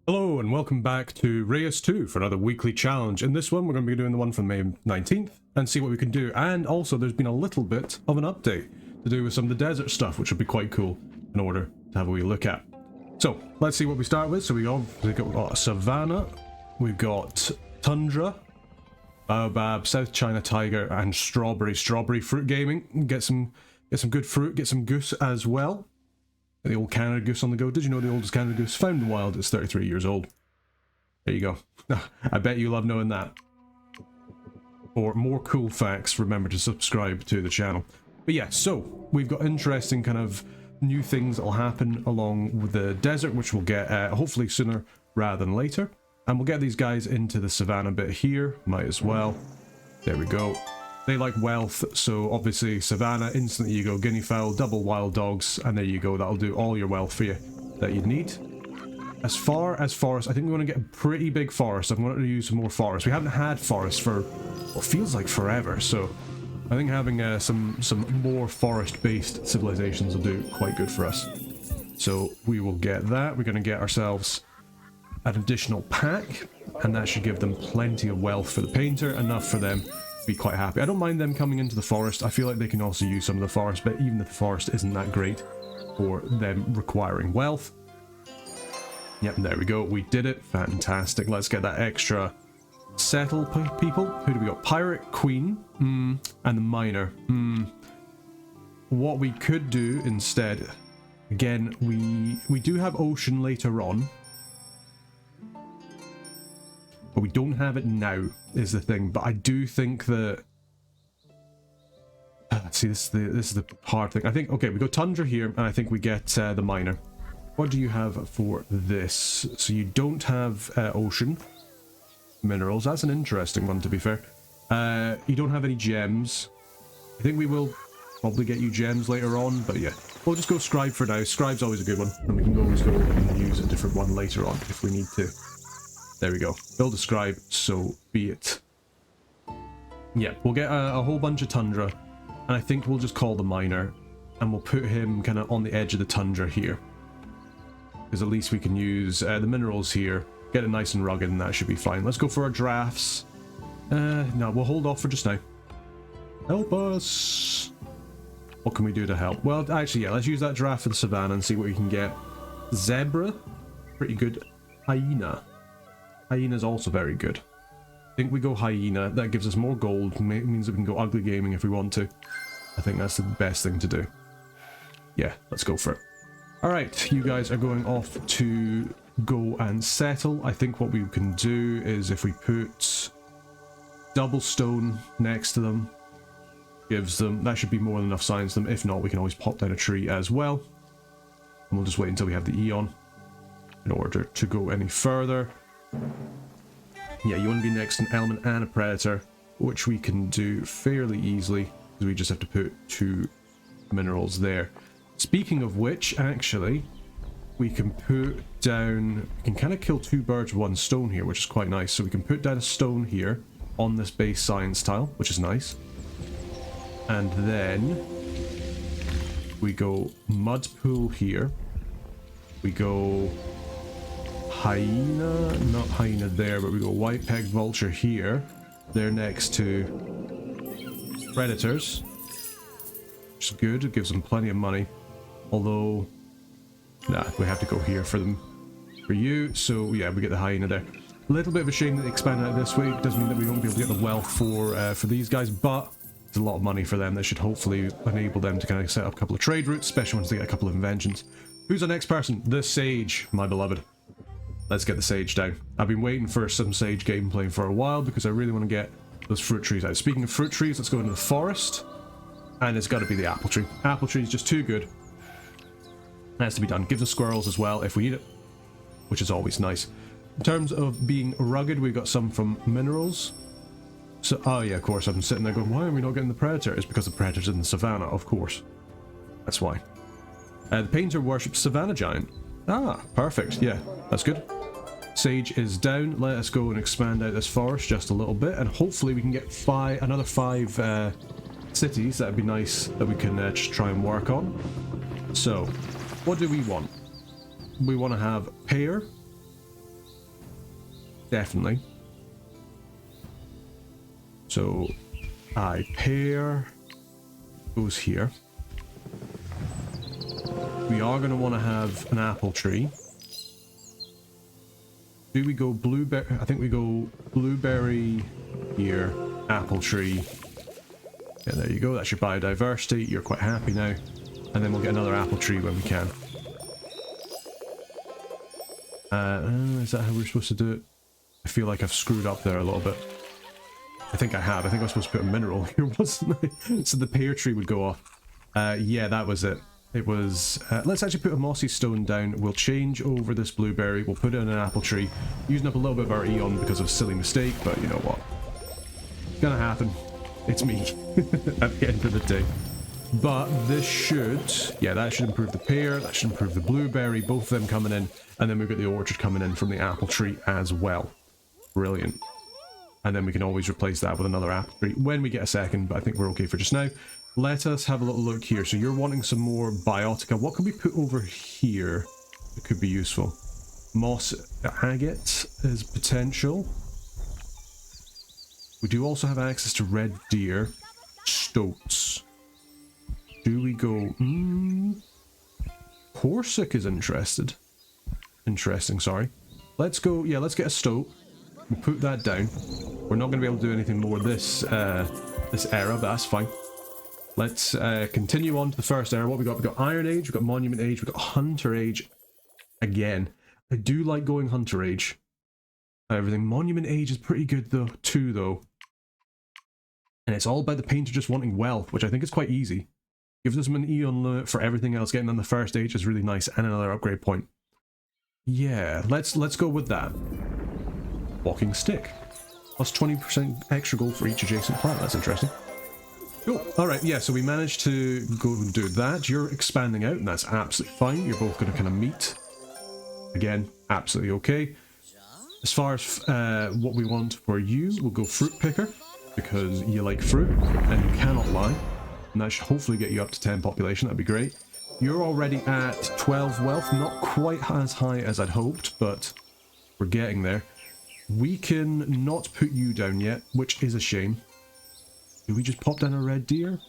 Hello and welcome back to Reus 2 for another weekly challenge. In this one we're going to be doing the one from May 19th and see what we can do, and also there's been a little bit of an update to do with some of the desert stuff, which would be quite cool in order to have a wee look at. So let's see what we start with. So we've got savanna, we've got tundra, baobab, South China tiger, and strawberry fruit gaming. Get some good fruit, get some goose as well. The old Canada goose on the go. Did you know the oldest Canada goose found in the wild is 33 years old? There you go. I bet you love knowing that. For more cool facts, remember to subscribe to the channel. But yeah, so we've got interesting kind of new things that will happen along with the desert, which we'll get hopefully sooner rather than later. And we'll get these guys into the savannah bit here. Might as well. There we go. They like wealth, so obviously savannah, instantly you go guinea fowl, double wild dogs, and there you go. That'll do all your wealth for you that you'd need. As far as forest, I think we want to get a pretty big forest. I'm going to use some more forest. We haven't had forest for what feels like forever, so I think having some more forest-based civilizations will do quite good for us. So we will get that. We're going to get ourselves an additional pack, and that should give them plenty of wealth for the painter, enough for them be quite happy. I don't mind them coming into the forest. I feel like they can also use some of the forest, but even if the forest isn't that great for them requiring wealth. Yep, there we go. We did it. Fantastic. Let's get that extra settle people. Who do we got? Pirate, Queen, and the Miner. What we could do instead, again, we do have Ocean later on, but we don't have it now, is the thing. But I do think that... see, this is the hard thing. I think, okay, we go Tundra here, and I think we get the Miner. What do you have for this? So you don't have Ocean minerals. That's an interesting one, to be fair. You don't have any gems. I think we will probably get you gems later on, but yeah. We'll just go Scribe for now. Scribe's always a good one, and we can always go and use a different one later on if we need to. There we go. Build a scribe, so be it. Yeah, we'll get a whole bunch of tundra, and I think we'll just call the miner, and we'll put him kind of on the edge of the tundra here. Because at least we can use the minerals here, get it nice and rugged, and that should be fine. Let's go for our drafts. No, we'll hold off for just now. Help us! What can we do to help? Well, actually, yeah, let's use that draft for the savannah and see what we can get. Zebra, pretty good. Hyena. Hyena's also very good. I think we go hyena. That gives us more gold. Means that we can go ugly gaming if we want to. I think that's the best thing to do. Yeah, let's go for it. Alright, you guys are going off to go and settle. I think what we can do is if we put double stone next to them, gives them... that should be more than enough science to them. If not, we can always pop down a tree as well. And we'll just wait until we have the Eon in order to go any further. Yeah, you want to be next to an element and a predator, which we can do fairly easily, because we just have to put 2 minerals there. Speaking of which, actually, we can put down... we can kind of kill 2 birds with 1 stone here, which is quite nice. So we can put down a stone here on this base science tile, which is nice. And then we go mud pool here. We go... hyena, not hyena there, but we go white peg vulture here. They're next to predators, which is good. It gives them plenty of money. Although, nah, we have to go here for them, for you. So yeah, we get the hyena there. A little bit of a shame that they expanded out this way. It doesn't mean that we won't be able to get the wealth for these guys, but it's a lot of money for them. That should hopefully enable them to kind of set up a couple of trade routes, especially once they get a couple of inventions. Who's the next person? The Sage, my beloved. Let's get the Sage down. I've been waiting for some Sage gameplay for a while because I really want to get those fruit trees out. Speaking of fruit trees, let's go into the forest. And it's got to be the apple tree. Apple tree is just too good. It has to be done. Gives us squirrels as well if we need it, which is always nice. In terms of being rugged, we've got some from minerals. So, oh yeah, of course, I'm sitting there going, why are we not getting the predator? It's because the predator's in the savannah, of course. That's why. The painter worships savannah giant. Ah, perfect. Yeah, that's good. Sage is down. Let us go and expand out this forest just a little bit, and hopefully we can get another 5 cities. That'd be nice that we can just try and work on. So, what do we want? We want to have pear, definitely. So I pair those here. We are going to want to have an apple tree. Do we go blueberry? I think we go blueberry here, apple tree. Yeah, there you go. That's your biodiversity. You're quite happy now. And then we'll get another apple tree when we can. Is that how we're supposed to do it? I feel like I've screwed up there a little bit. I think I have. I think I was supposed to put a mineral here, wasn't I? So the pear tree would go off. Yeah, that was it. It was... let's actually put a mossy stone down. We'll change over this blueberry. We'll put it in an apple tree. Using up a little bit of our eon because of a silly mistake, but you know what? It's gonna happen. It's me at the end of the day. But this should... yeah, that should improve the pear. That should improve the blueberry. Both of them coming in. And then we've got the orchard coming in from the apple tree as well. Brilliant. And then we can always replace that with another apple tree when we get a second, but I think we're okay for just now. Let us have a little look here. So you're wanting some more biotica. What can we put over here that could be useful? Moss agate is potential. We do also have access to red deer. Stoats. Do we go... Corsic is interested. Interesting, sorry. Let's go... yeah, let's get a stoat. We'll put that down. We're not going to be able to do anything more this era, but that's fine. Let's continue on to the first era. What we got? We've got Iron Age, we've got Monument Age, we've got Hunter Age. Again, I do like going Hunter Age. Everything. Monument Age is pretty good though, too, though. And it's all about the painter just wanting wealth, which I think is quite easy. Gives us an Eon limit for everything else. Getting on the first age is really nice, and another upgrade point. Yeah, let's go with that. Walking stick. Plus 20% extra gold for each adjacent plant. That's interesting. Cool. Alright, yeah, so we managed to go and do that. You're expanding out, and that's absolutely fine. You're both going to kind of meet. Again, absolutely okay. As far as what we want for you, we'll go fruit picker, because you like fruit, and you cannot lie. And that should hopefully get you up to 10 population. That'd be great. You're already at 12 wealth. Not quite as high as I'd hoped, but we're getting there. We can not put you down yet, which is a shame. Do we just pop down a red deer?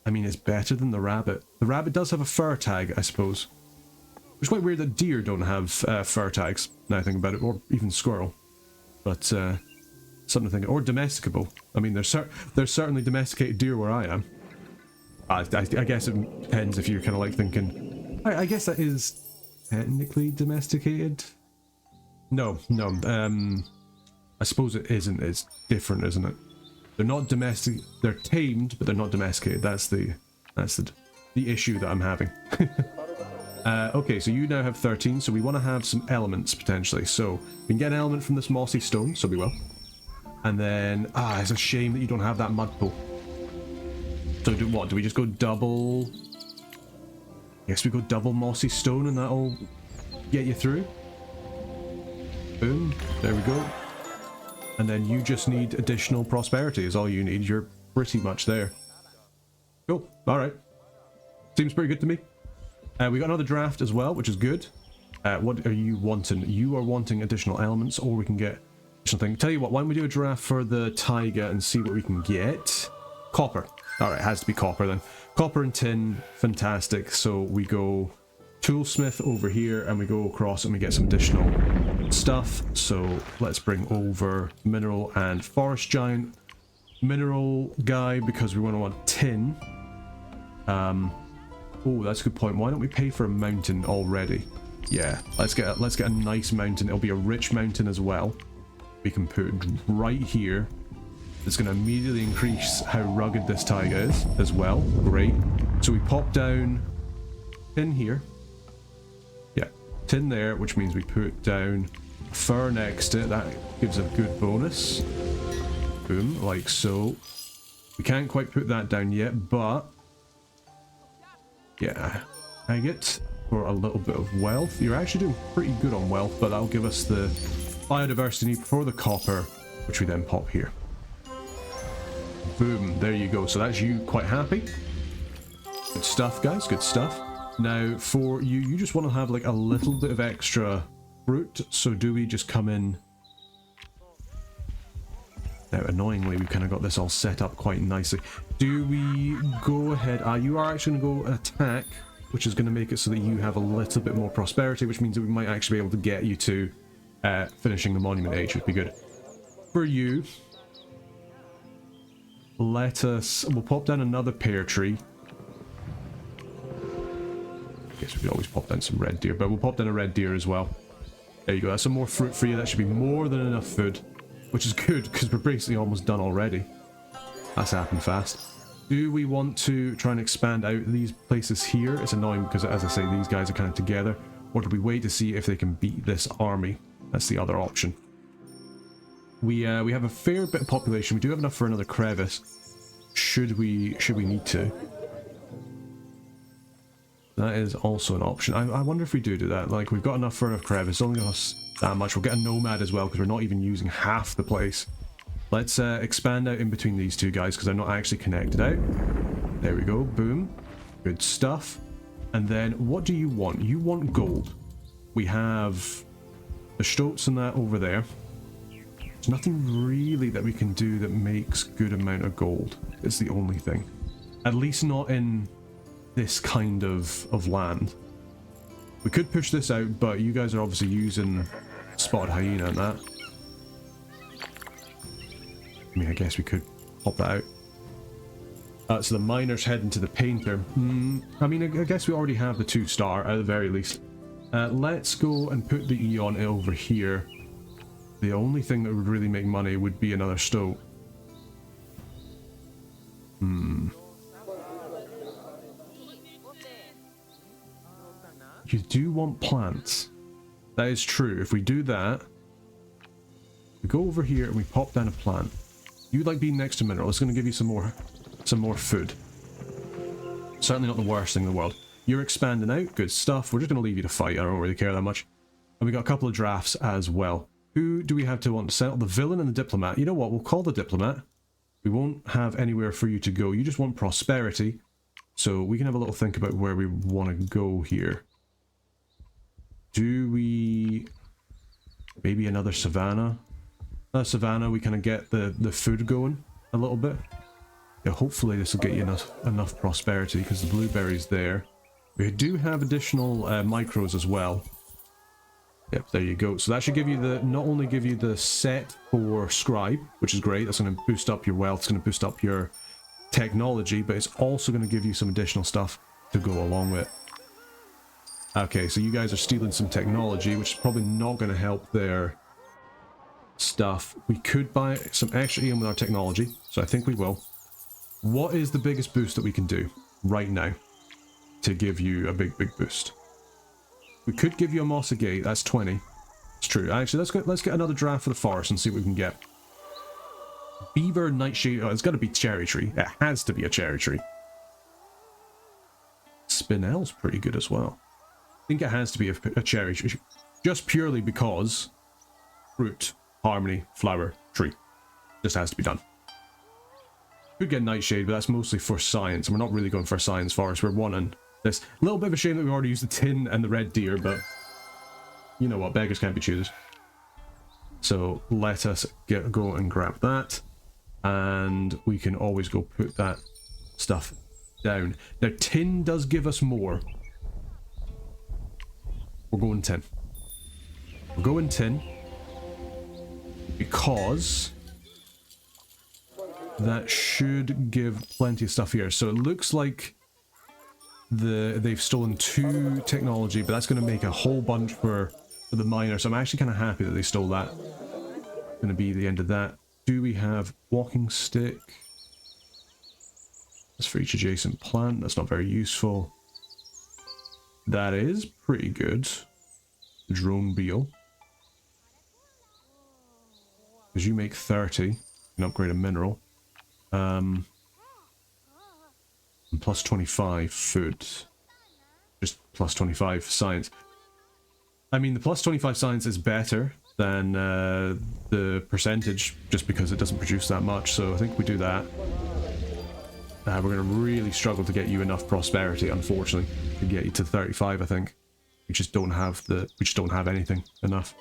I mean, it's better than the rabbit. The rabbit does have a fur tag, I suppose. It's quite weird that deer don't have fur tags, now I think about it, or even squirrel. But, something to think of. Or domesticable. I mean, there's certainly domesticated deer where I am. I guess it depends if you're kind of like thinking... I guess that is technically domesticated. No. I suppose it isn't. It's different, isn't it? They're not domestic. They're tamed, but they're not domesticated. That's the issue that I'm having. Okay, so you now have 13. So we want to have some elements potentially. So we can get an element from this mossy stone. So we will. And then it's a shame that you don't have that mud pool. So do what? Do we just go double? Yes, we go double mossy stone, and that'll get you through. Boom. There we go. And then you just need additional prosperity is all you need. You're pretty much there. Cool. Alright. Seems pretty good to me. We got another draft as well, which is good. What are you wanting? You are wanting additional elements, or we can get additional thing. Tell you what, why don't we do a draft for the taiga and see what we can get? Copper. Alright, it has to be copper then. Copper and tin. Fantastic. So we go toolsmith over here, and we go across and we get some additional stuff. So let's bring over mineral and forest giant mineral guy, because we want tin. Oh, that's a good point. Why don't we pay for a mountain already? Yeah, let's get a nice mountain. It'll be a rich mountain as well. We can put right here. It's going to immediately increase how rugged this taiga is as well. Great. So we pop down tin here. Yeah, tin there, which means we put down fur next to it. That gives a good bonus. Boom, like so. We can't quite put that down yet, but yeah, agate for a little bit of wealth. You're actually doing pretty good on wealth, but that'll give us the biodiversity for the copper, which we then pop here. Boom, there you go. So that's you quite happy. Good stuff, guys, good stuff. Now for you, you just want to have like a little bit of extra fruit. So do we just come in Now, annoyingly, we've kind of got this all set up quite nicely. Do we go ahead? You are actually going to go attack, which is going to make it so that you have a little bit more prosperity, which means that we might actually be able to get you to finishing the monument age, would be good. For you, we'll pop down another pear tree. I guess we could always pop down some red deer, but we'll pop down a red deer as well. There you go, that's some more fruit for you. That should be more than enough food, which is good because we're basically almost done already. That's happened fast. Do we want to try and expand out these places here? It's annoying because, as I say, these guys are kind of together. Or do we wait to see if they can beat this army? That's the other option. We have a fair bit of population. We do have enough for another crevice. Should we need to? That is also an option. I wonder if we do that. Like, we've got enough for a crevice. Only costs that much. We'll get a nomad as well because we're not even using half the place. Let's expand out in between these two guys because they're not actually connected out. There we go. Boom. Good stuff. And then what do you want? You want gold. We have the Stolz and that over there. There's nothing really that we can do that makes good amount of gold. It's the only thing. At least not in this kind of land. We could push this out, but you guys are obviously using spotted hyena and that. I mean, I guess we could pop that out. So the miner's heading to the painter. I mean, I guess we already have the 2-star at the very least. Let's go and put the Eon over here. The only thing that would really make money would be another stove. You do want plants. That is true. If we do that, we go over here and we pop down a plant. You like being next to mineral. It's going to give you some more food. Certainly not the worst thing in the world. You're expanding out. Good stuff. We're just going to leave you to fight. I don't really care that much. And we got a couple of drafts as well. Who do we have to want to settle? The villain and the diplomat. You know what? We'll call the diplomat. We won't have anywhere for you to go. You just want prosperity. So we can have a little think about where we want to go here. Do we... maybe another savannah? Savannah, we kind of get the food going a little bit. Yeah, hopefully this will get you enough prosperity because the blueberry's there. We do have additional micros as well. Yep, there you go. So that should give you not only give you the set for scribe, which is great. That's going to boost up your wealth. It's going to boost up your technology, but it's also going to give you some additional stuff to go along with it. Okay, so you guys are stealing some technology, which is probably not going to help their stuff. We could buy some extra EM with our technology, so I think we will. What is the biggest boost that we can do right now to give you a big boost? We could give you a Mossa Gate. That's 20. It's true. Actually, let's get another draft for the forest and see what we can get. Beaver, Nightshade. Oh, it's got to be cherry tree. It has to be a cherry tree. Spinel's pretty good as well. I think it has to be a cherry tree, just purely because fruit, harmony, flower, tree. Just has to be done. Could get Nightshade, but that's mostly for science, and we're not really going for science forest. We're wanting this. A little bit of a shame that we already used the tin and the red deer, but you know what, beggars can't be choosers. So let us go and grab that, and we can always go put that stuff down. Now tin does give us more. We're going tin. We're going tin because that should give plenty of stuff here. So it looks like they've stolen 2 technology, but that's going to make a whole bunch for the miner. So I'm actually kind of happy that they stole that. Going to be the end of that. Do we have walking stick? That's for each adjacent plant. That's not very useful. That is pretty good. Drone beetle. Because you make 30. You can upgrade a mineral. And plus 25 food. Just plus 25 science. I mean, the plus 25 science is better than the percentage, just because it doesn't produce that much, so I think we do that. We're going to really struggle to get you enough prosperity, unfortunately, to get you to 35, I think. We just don't have anything enough.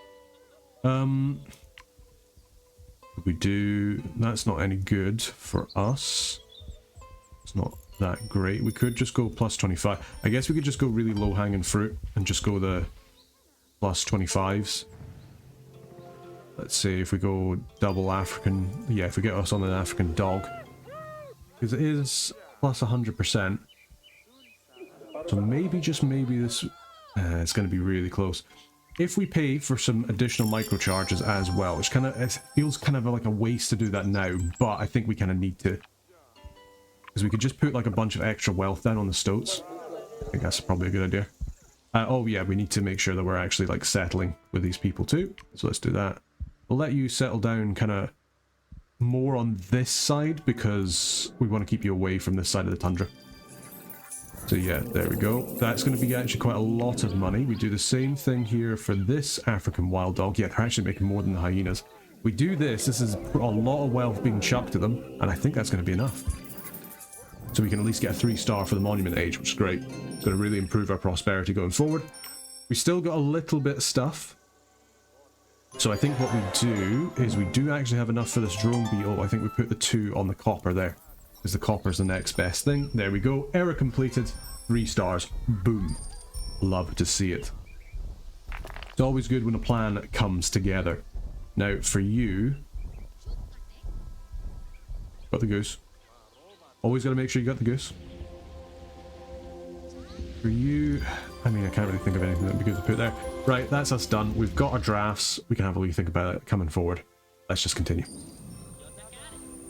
We do... That's not any good for us. It's not that great. We could just go plus 25. I guess we could just go really low-hanging fruit and just go the plus 25s. Let's see if we go double African... Yeah, if we get us on an African dog. Because it is plus 100%. So maybe, just maybe this... it's going to be really close. If we pay for some additional microcharges as well, which kind of... It feels kind of like a waste to do that now, but I think we kind of need to. Because we could just put like a bunch of extra wealth down on the stoats. I think that's probably a good idea. Oh yeah, we need to make sure that we're actually like settling with these people too. So let's do that. We'll let you settle down kind of more on this side because we want to keep you away from this side of the tundra. So yeah, there we go. That's going to be actually quite a lot of money. We do the same thing here for this African wild dog. Yeah, they're actually making more than the hyenas. We do this. This is a lot of wealth being chucked at them, and I think that's going to be enough. So we can at least get a 3-star for the monument age, which is great. It's going to really improve our prosperity going forward. We still got a little bit of stuff. So I think what we do is we do actually have enough for this drone beetle. I think we put the 2 on the copper there. Because the copper's the next best thing. There we go. Error completed. 3 stars. Boom. Love to see it. It's always good when a plan comes together. Now, for you... Got the goose. Always got to make sure you got the goose. For you... I mean, I can't really think of anything that would be good to put there. Right, that's us done. We've got our drafts. We can have a wee think about it coming forward. Let's just continue.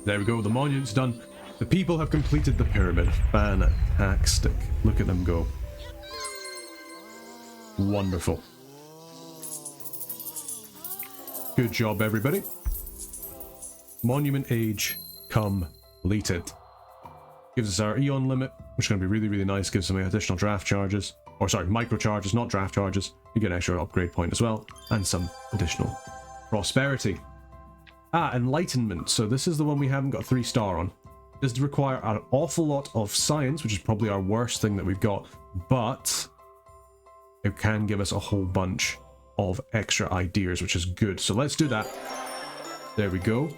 There we go. The monument's done. The people have completed the pyramid. Fantastic. Look at them go. Wonderful. Good job, everybody. Monument age completed. Gives us our Eon limit, which is going to be really, really nice. Gives some additional draft charges. Or sorry, micro charges, not draft charges. You get an extra upgrade point as well. And some additional prosperity. Ah, enlightenment. So this is the one we haven't got 3-star on. Does require an awful lot of science, which is probably our worst thing that we've got, but it can give us a whole bunch of extra ideas, which is good. So let's do that. There we go.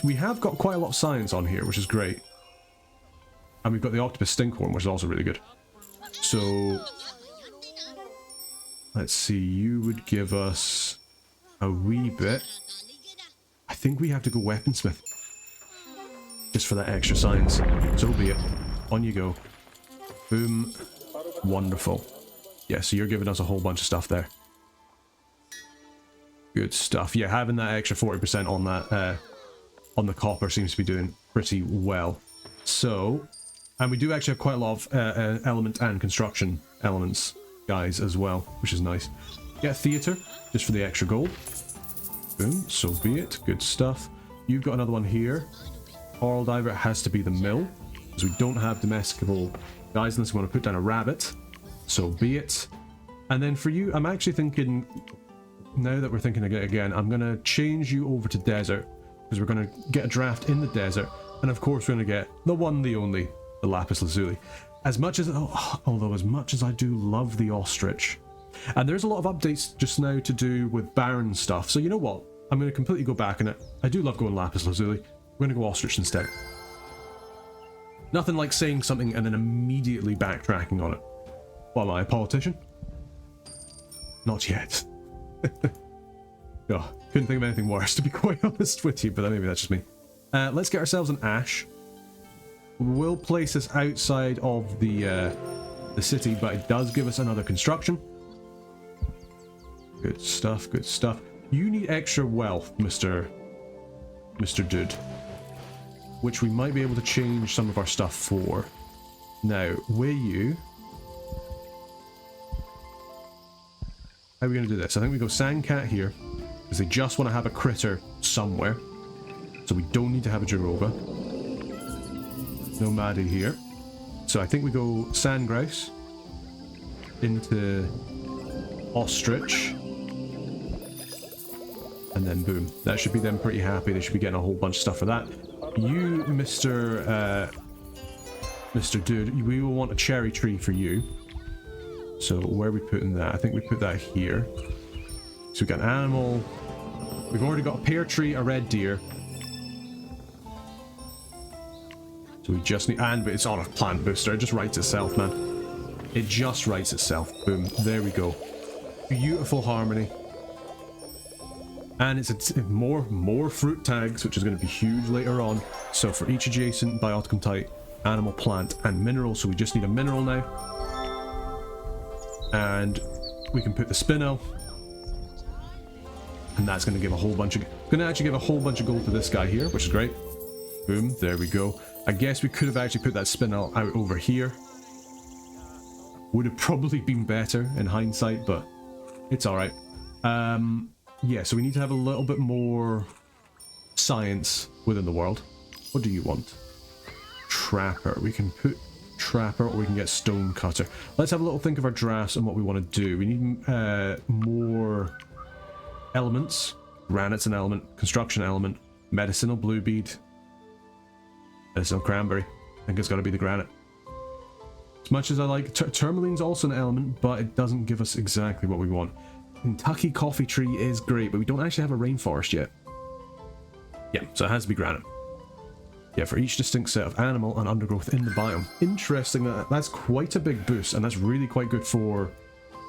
We have got quite a lot of science on here, which is great. And we've got the octopus stinkhorn, which is also really good. So let's see, you would give us a wee bit. I think we have to go weaponsmith. Just for that extra science. So be it. On you go. Boom. Wonderful. Yeah, so you're giving us a whole bunch of stuff there. Good stuff. Yeah, having that extra 40% on that, on the copper seems to be doing pretty well. So, and we do actually have quite a lot of element and construction elements, guys, as well, which is nice. Get a theatre, just for the extra gold. Boom. So be it. Good stuff. You've got another one here. Coral diver has to be the mill, because we don't have domesticable guys unless we want to put down a rabbit. So be it. And then for you, I'm actually thinking, now that we're thinking again, I'm going to change you over to desert, because we're going to get a draft in the desert, and of course we're going to get the one, the only, the lapis lazuli. As much as, although as much as I do love the ostrich, and there's a lot of updates just now to do with barren stuff, so you know what? I'm going to completely go back on it. I do love going lapis lazuli. We're going to go ostrich instead. Nothing like saying something and then immediately backtracking on it. What am I, a politician? Not yet. Oh, couldn't think of anything worse, to be quite honest with you, but maybe that's just me. Let's get ourselves an ash. We'll place this outside of the city, but it does give us another construction. Good stuff, good stuff. You need extra wealth, Mr. Dude. Which we might be able to change some of our stuff for. Now, will you... How are we going to do this? I think we go Sandcat here, because they just want to have a critter somewhere. So we don't need to have a Jirova. No Maddie here. So I think we go Sandgrouse into Ostrich. And then boom. That should be them pretty happy. They should be getting a whole bunch of stuff for that. You, Mr. Dude, we will want a cherry tree for you. So where are we putting that? I think we put that here. So we got an animal, We've already got a pear tree, a red deer. So we just need... And it's on a plant booster. It just writes itself, man. It just writes itself. Boom. There we go. Beautiful harmony. And it's more fruit tags, which is going to be huge later on. So for each adjacent bioticum type, animal, plant, and mineral. So we just need a mineral now. And we can put the spinel. And that's going to give a whole bunch of... Going to actually give a whole bunch of gold to this guy here, which is great. Boom, there we go. I guess we could have actually put that spinel out over here. Would have probably been better in hindsight, but it's alright. Yeah, so we need to have a little bit more science within the world. What do you want? Trapper. We can put trapper, or we can get stone cutter. Let's have a little think of our drafts and what we want to do. We need more elements. Granite's an element. Construction element. Medicinal blue bead. Medicinal cranberry. I think it's got to be the granite. As much as I like tourmaline's also an element, but it doesn't give us exactly what we want. Kentucky coffee tree is great, but we don't actually have a rainforest yet. Yeah, so it has to be granite. Yeah, for each distinct set of animal and undergrowth in the biome. Interesting, that's quite a big boost, and that's really quite good for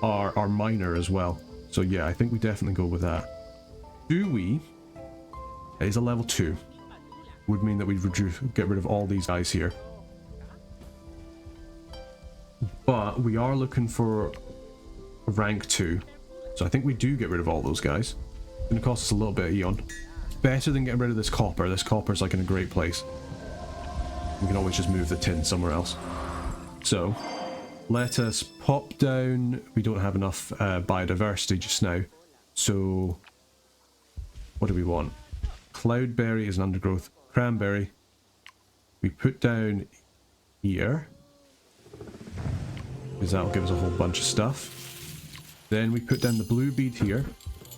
our miner as well. So yeah, I think we definitely go with that. Do we? It is a level 2. Would mean that we'd get rid of all these guys here. But we are looking for rank 2. So I think we do get rid of all those guys. It's going to cost us a little bit of Eon. Better than getting rid of this copper. This copper's like in a great place. We can always just move the tin somewhere else. So, let us pop down. We don't have enough biodiversity just now. So, what do we want? Cloudberry is an undergrowth. Cranberry. We put down here. Because that'll give us a whole bunch of stuff. Then we put down the blue bead here.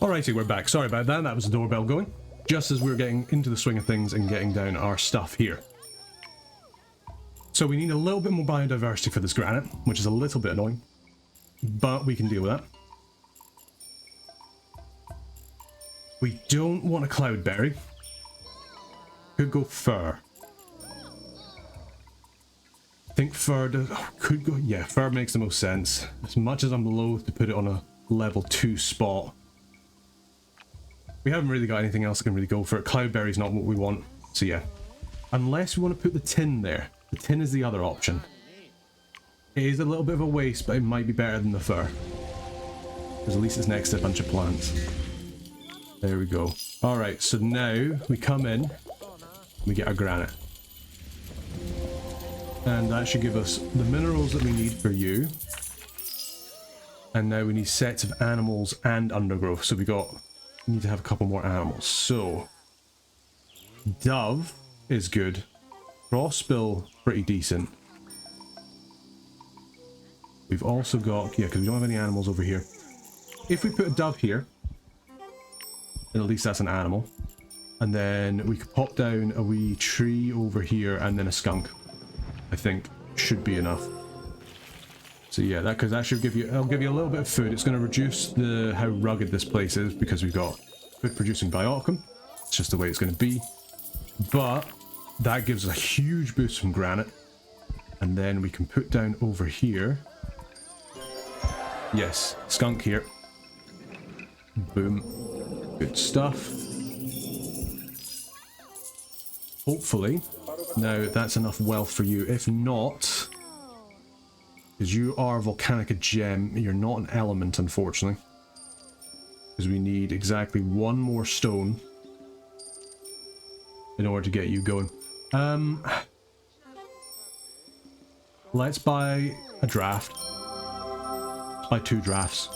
Alrighty, we're back. Sorry about that. That was the doorbell going. Just as we were getting into the swing of things and getting down our stuff here. So we need a little bit more biodiversity for this granite, which is a little bit annoying. But we can deal with that. We don't want a cloudberry. Could go fir. I think fir does, could go, yeah, fir makes the most sense. As much as I'm loath to put it on a level 2 spot. We haven't really got anything else that can really go for it. Cloudberry's not what we want, so yeah. Unless we want to put the tin there. The tin is the other option. It is a little bit of a waste, but it might be better than the fir. Because at least it's next to a bunch of plants. There we go. Alright, so now we come in, we get our granite. And that should give us the minerals that we need for you. And now we need sets of animals and undergrowth. So we need to have a couple more animals. So, dove is good. Crossbill, pretty decent. We've also got, yeah, because we don't have any animals over here. If we put a dove here, then at least that's an animal. And then we could pop down a wee tree over here and then a skunk. I think should be enough. So yeah, because that should give you, it'll give you a little bit of food. It's going to reduce how rugged this place is because we've got food producing bioticum. It's just the way it's going to be. But that gives us a huge boost from granite. And then we can put down over here. Yes, skunk here. Boom. Good stuff. Hopefully, now that's enough wealth for you. If not, because you are Volcanica Gem, you're not an element, unfortunately. Because we need exactly one more stone in order to get you going. Let's buy a draft. Let's buy 2 drafts.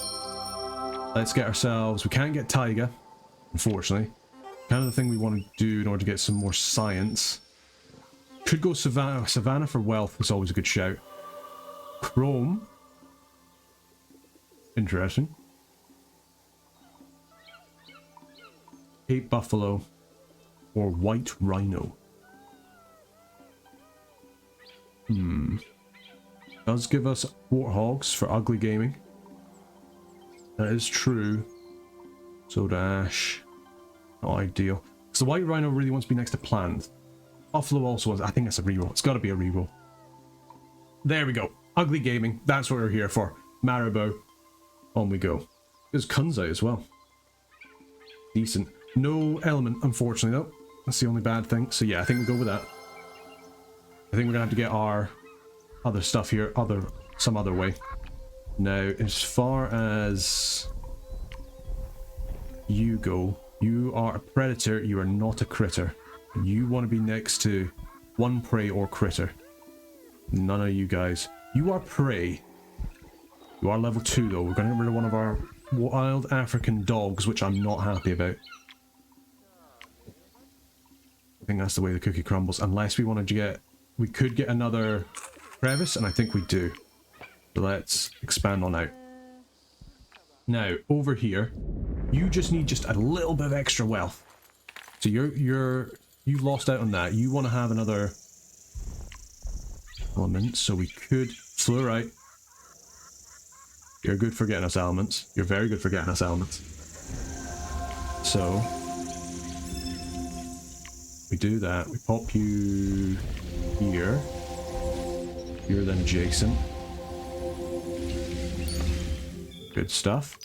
Let's get ourselves... We can't get Taiga, unfortunately. Kind of the thing we want to do in order to get some more science. Could go Savannah. Savannah for wealth is always a good shout. Chrome. Interesting. Cape Buffalo. Or White Rhino. Does give us warthogs for ugly gaming. That is true. Soda ash. Not ideal. So the white rhino really wants to be next to plants. Buffalo also wants... I think that's a reroll. It's got to be a reroll. There we go. Ugly gaming. That's what we're here for. Marabou. On we go. There's Kunzai as well. Decent. No element, unfortunately, though. That's the only bad thing. So yeah, I think we go with that. I think we're going to have to get our other stuff here some other way. Now, as far as you go, you are a predator, you are not a critter. You want to be next to one prey or critter. None of you guys. You are prey. You are level 2 though. We're going to get rid of one of our wild African dogs, which I'm not happy about. I think that's the way the cookie crumbles. Unless we wanted to get... We could get another crevice, and I think we do. So let's expand on out. Now, over here, you just need just a little bit of extra wealth. So you've lost out on that. You want to have another element, so we could... Fluorite. You're good for getting us elements. You're very good for getting us elements. So... we do that. We pop you here. You're then adjacent. Good stuff.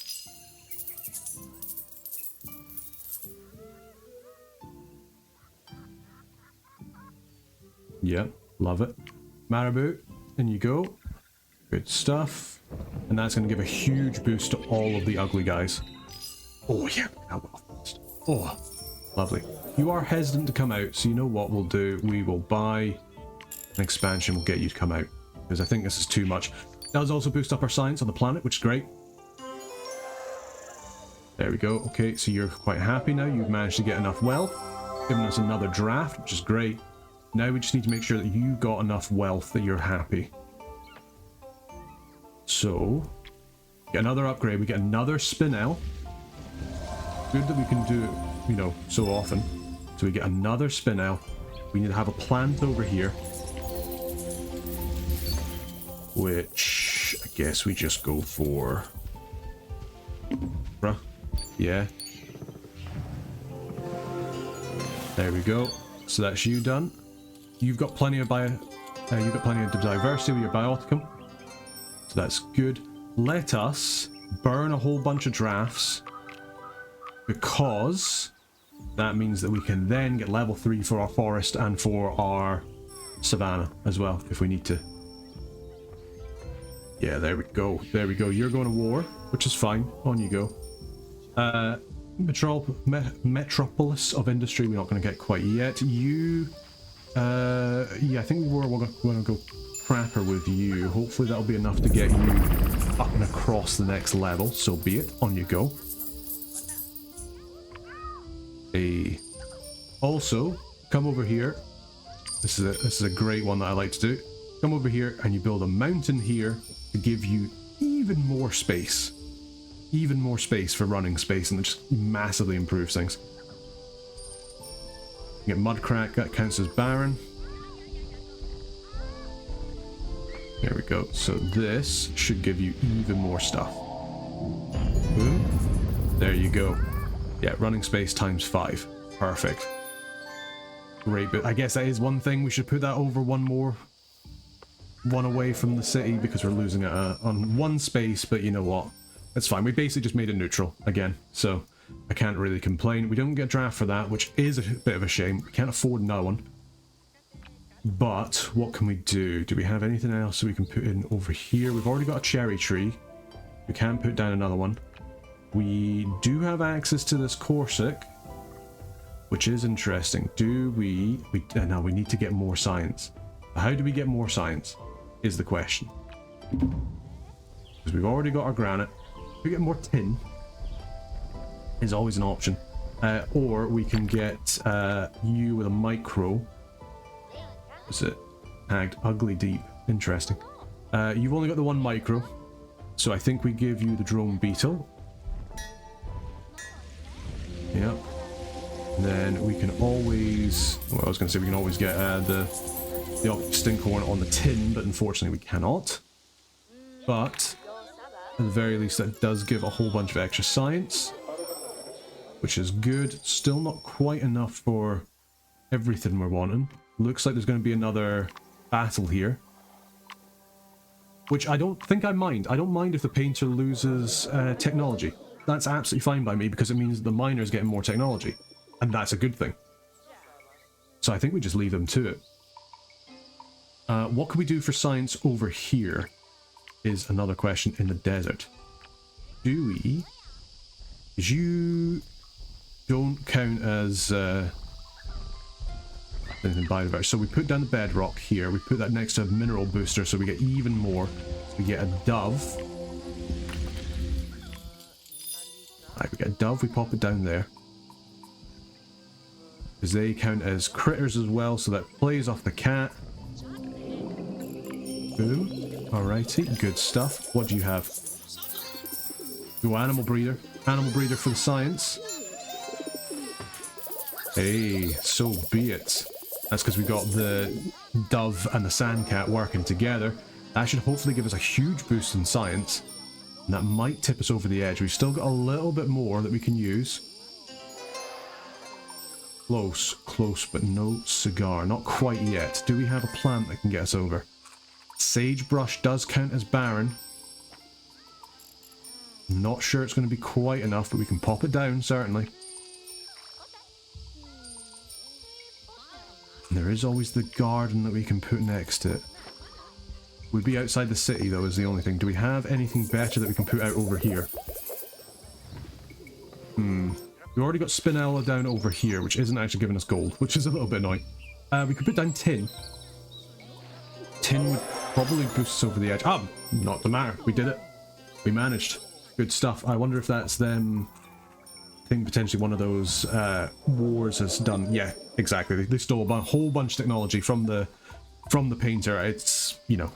Yeah, love it. Marabou, in you go. Good stuff. And that's going to give a huge boost to all of the ugly guys. Oh yeah, oh, lovely. You are hesitant to come out, so you know what we'll do? We will buy an expansion, we'll get you to come out. Because I think this is too much. Does also boost up our science on the planet, which is great. There we go. Okay, so you're quite happy now. You've managed to get enough wealth. Giving us another draft, which is great. Now we just need to make sure that you got enough wealth that you're happy. So, get another upgrade. We get another spinel. Good that we can do it, you know, so often. So we get another spinel. We need to have a plant over here. Which, I guess we just go for... Bruh. Yeah. There we go. So that's you done. You've got plenty of diversity with your bioticum. So that's good. Let us burn a whole bunch of drafts, because that means that we can then get level 3 for our forest and for our savannah as well, if we need to. Yeah, there we go. There we go. You're going to war, which is fine. On you go. Metropolis of Industry, we're not going to get quite yet. You... yeah, I think we're going to go crapper with you. Hopefully that'll be enough to get you up and across the next level. So be it. On you go. Also, come over here. This is a great one that I like to do. Come over here and you build a mountain here to give you even more space. Even more space for running space, and it just massively improves things. You get Mudcrack, that counts as barren. There we go. So this should give you even more stuff. Boom. There you go. Yeah, running space times 5. Perfect. Great, but I guess that is one thing. We should put that over one away from the city, because we're losing it on one space, but you know what? It's fine. We basically just made it neutral again, so I can't really complain. We don't get draft for that, which is a bit of a shame. We can't afford another one. But what can we do? Do we have anything else we can put in over here? We've already got a cherry tree. We can put down another one. We do have access to this Corsic, which is interesting. Do we... no, we need to get more science. How do we get more science is the question. Because we've already got our granite. If we get more tin, is always an option. Or we can get you with a micro. What's it? Tagged ugly deep. Interesting. You've only got the one micro, so I think we give you the drone beetle. Yep. And then we can always... well, I was going to say we can always get the stinkhorn on the tin, but unfortunately we cannot. But at the very least, that does give a whole bunch of extra science. which is good. Still not quite enough for everything we're wanting. Looks like there's going to be another battle here, which I don't think I mind. I don't mind if the painter loses technology. That's absolutely fine by me, because it means the miner's getting more technology, and that's a good thing. So I think we just leave them to it. What can we do for science over here is another question in the desert. Do we... You don't count as anything biodiverse. So we put down the bedrock here. We put that next to a mineral booster so we get even more. We get a dove. Right, we get a dove. We pop it down there. Because they count as critters as well, so that plays off the cat. Boom. Alrighty, good stuff. What do you have? Go animal breeder. Animal breeder for the science. Hey, so be it. That's because we got the dove and the sand cat working together. That should hopefully give us a huge boost in science. And that might tip us over the edge. We've still got a little bit more that we can use. Close, close, but no cigar. Not quite yet. Do we have a plant that can get us over? Sagebrush does count as barren. Not sure it's going to be quite enough, but we can pop it down, certainly. And there is always the garden that we can put next to it. We'd be outside the city, though, is the only thing. Do we have anything better that we can put out over here? We've already got Spinella down over here, which isn't actually giving us gold, which is a little bit annoying. We could put down tin. Tin would probably boost us over the edge. Ah, not the matter. We did it. We managed. Good stuff. I wonder if that's them. I think potentially one of those wars has done. Yeah, exactly. They stole a whole bunch of technology from the painter. It's, you know,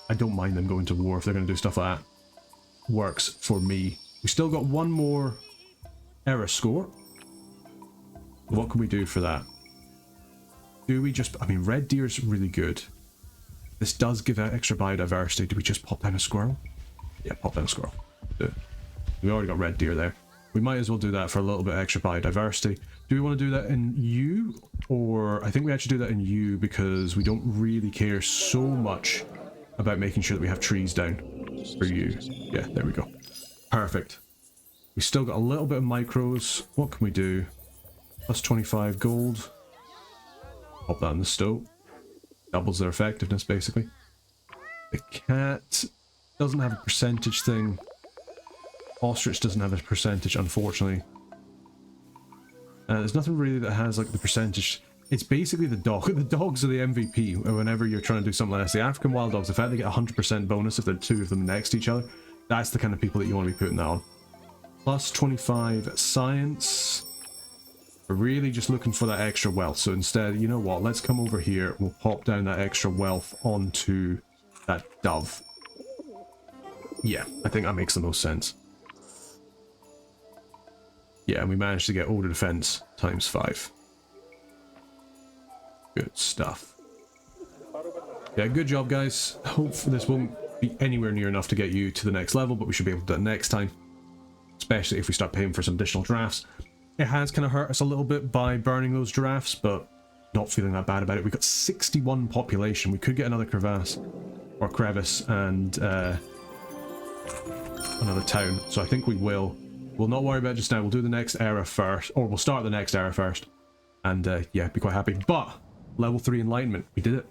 I don't mind them going to war if they're going to do stuff like that. Works for me. We still got one more error score. What can we do for that? Do we just... I mean, red deer is really good. This does give out extra biodiversity. Do we just pop down a squirrel? Yeah, pop down a squirrel. Do it. We already got red deer there. We might as well do that for a little bit extra biodiversity. Do we want to do that in U? Or I think we actually do that in U because we don't really care so much about making sure that we have trees down for U. Yeah, there we go. Perfect. We still got a little bit of micros. What can we do? Plus 25 gold. Pop that in the stove. Doubles their effectiveness, basically. The cat doesn't have a percentage thing. Ostrich doesn't have a percentage, unfortunately. There's nothing really that has, like, the percentage. It's basically the dog. The dogs are the MVP whenever you're trying to do something like this. The African wild dogs, the fact they get a 100% bonus if they're two of them next to each other, that's the kind of people that you want to be putting that on. Plus 25 science. We're really just looking for that extra wealth. So instead, you know what? Let's come over here. We'll pop down that extra wealth onto that dove. Yeah, I think that makes the most sense. Yeah, and we managed to get order defense times 5. Good stuff. Yeah, good job, guys. Hopefully this won't be anywhere near enough to get you to the next level, but we should be able to do it next time. Especially if we start paying for some additional drafts. It has kind of hurt us a little bit by burning those drafts, but not feeling that bad about it. We've got 61 population. We could get another crevasse, or crevice, and another town. So I think we will. We'll not worry about it just now. We'll do the next era first, or we'll start the next era first. And yeah, be quite happy. But level 3 enlightenment, we did it.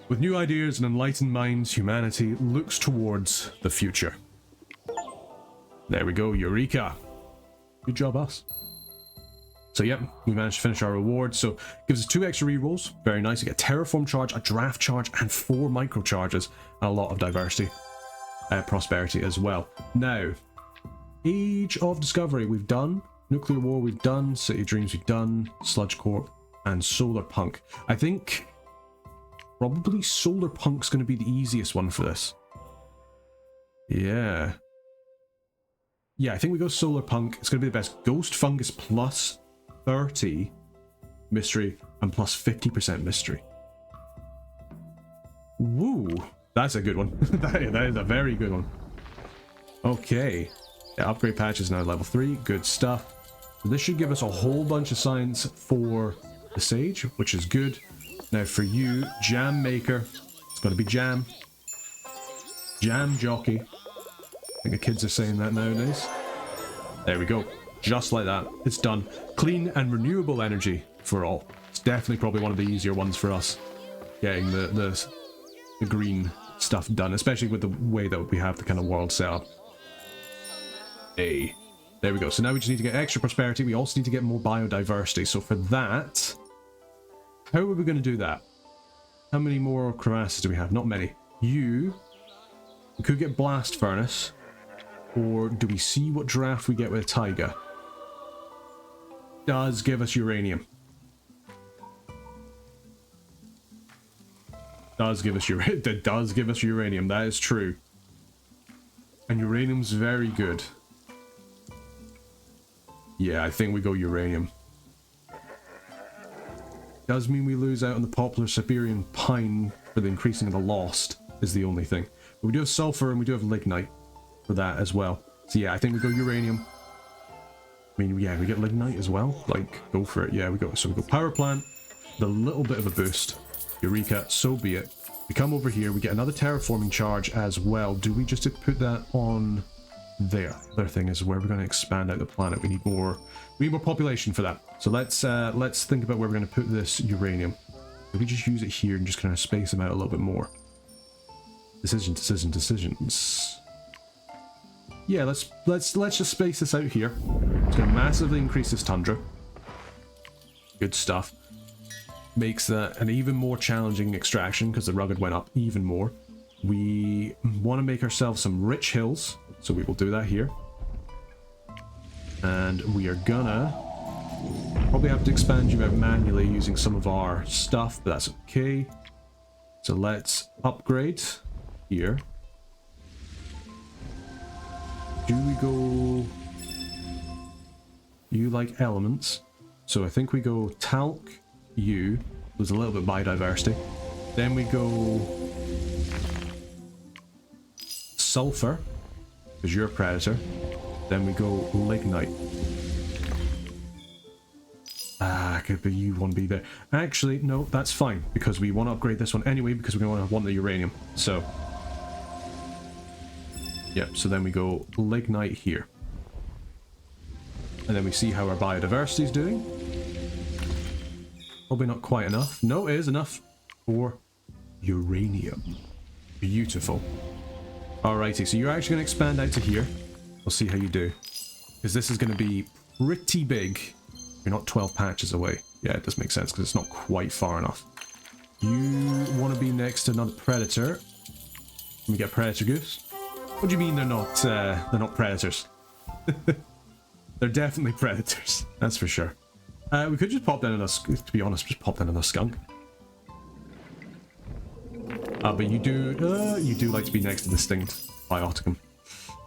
With new ideas and enlightened minds, humanity looks towards the future. There we go, Eureka! Good job, us. So yep, we managed to finish our reward. So gives us 2 extra rerolls. Very nice. We get a terraform charge, a draft charge, and 4 micro charges, and a lot of diversity, prosperity as well. Now, Age of Discovery we've done. Nuclear War we've done. City of Dreams we've done. Sludge Corp and Solar Punk. I think probably Solar Punk's going to be the easiest one for this. Yeah. Yeah, I think we go Solar Punk. It's going to be the best. Ghost Fungus plus 30 mystery and plus 50% mystery. Woo! That's a good one. that is a very good one. Okay. Yeah, upgrade patch is now level 3. Good stuff. So this should give us a whole bunch of science for the sage, which is good. Now for you, jam maker. It's got to be jam. Jam jockey. I think the kids are saying that nowadays. There we go. Just like that. It's done. Clean and renewable energy for all. It's definitely probably one of the easier ones for us. Getting the green stuff done, especially with the way that we have the kind of world set up. Hey. There we go. So now we just need to get extra prosperity. We also need to get more biodiversity. So for that, how are we going to do that? How many more crevasses do we have? Not many. We could get blast furnace. Or do we see what draft we get with Taiga? Does give us uranium. Does give us uranium. That is true. And uranium's very good. Yeah, I think we go uranium. Does mean we lose out on the popular Siberian pine for the increasing of the lost is the only thing. But we do have sulfur and we do have lignite for that as well. So yeah, I think we go uranium. I mean, yeah, we get lignite as well. Like, go for it. Yeah, we go power plant, the little bit of a boost. Eureka, so be it. We come over here, we get another terraforming charge as well. Do we just put that on there? Other thing is where we're going to expand out the planet. We need more population for that. So let's think about where we're going to put this uranium. If we just use it here and just kind of space them out a little bit more. Decisions. Yeah, let's just space this out here. It's going to massively increase this tundra. Good stuff. Makes that an even more challenging extraction because the rugged went up even more. We want to make ourselves some rich hills, so we will do that here. And we are gonna probably have to expand you out manually using some of our stuff, but that's okay. So let's upgrade here. Do we go... You like elements. So I think we go talc, you. There's a little bit of biodiversity. Then we go... sulfur, because you're a predator. Then we go lignite. Ah, could be you want to be there. Actually, no, that's fine, because we want to upgrade this one anyway, because we want the uranium. So... Yep, so then we go lignite here. And then we see how our biodiversity is doing. Probably not quite enough. No, it is enough for uranium. Beautiful. Alrighty, so you're actually going to expand out to here. We'll see how you do. Because this is going to be pretty big. You're not 12 patches away. Yeah, it does make sense because it's not quite far enough. You want to be next to another predator. Let me get predator goose. What do you mean they're not predators? They're definitely predators, that's for sure. We could just pop down another, to be honest, just pop down another skunk. But you do like to be next to distinct bioticum.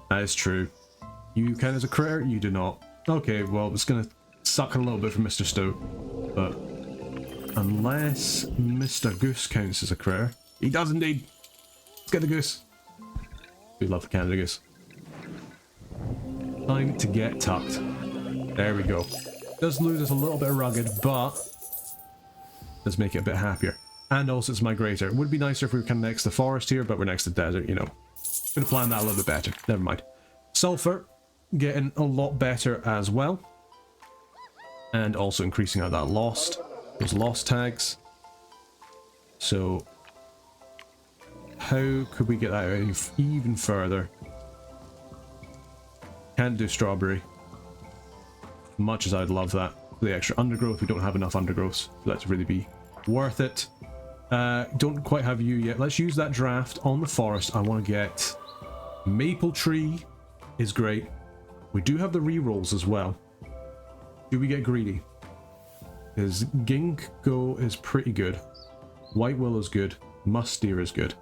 That is true. You count as a critter? You do not. Okay, well, it's gonna suck a little bit from Mr. Stowe, but unless Mr. Goose counts as a critter, he does indeed. Let's get the goose. We love the Canada goose. Time to get tucked. There we go. Does lose us a little bit of rugged, but does make it a bit happier. And also it's migrator. It would be nicer if we were kind of next to the forest here, but we're next to the desert, you know. Could have planned that a little bit better. Never mind. Sulfur, getting a lot better as well. And also increasing out that lost. Those lost tags. So... how could we get that out even further? Can't do strawberry. Much as I'd love that. For the extra undergrowth, we don't have enough undergrowths for that to really be worth it. Don't quite have you yet. Let's use that draft on the forest. I want to get... maple tree is great. We do have the rerolls as well. Do we get greedy? Because ginkgo is pretty good. White willow is good. Musteer is good.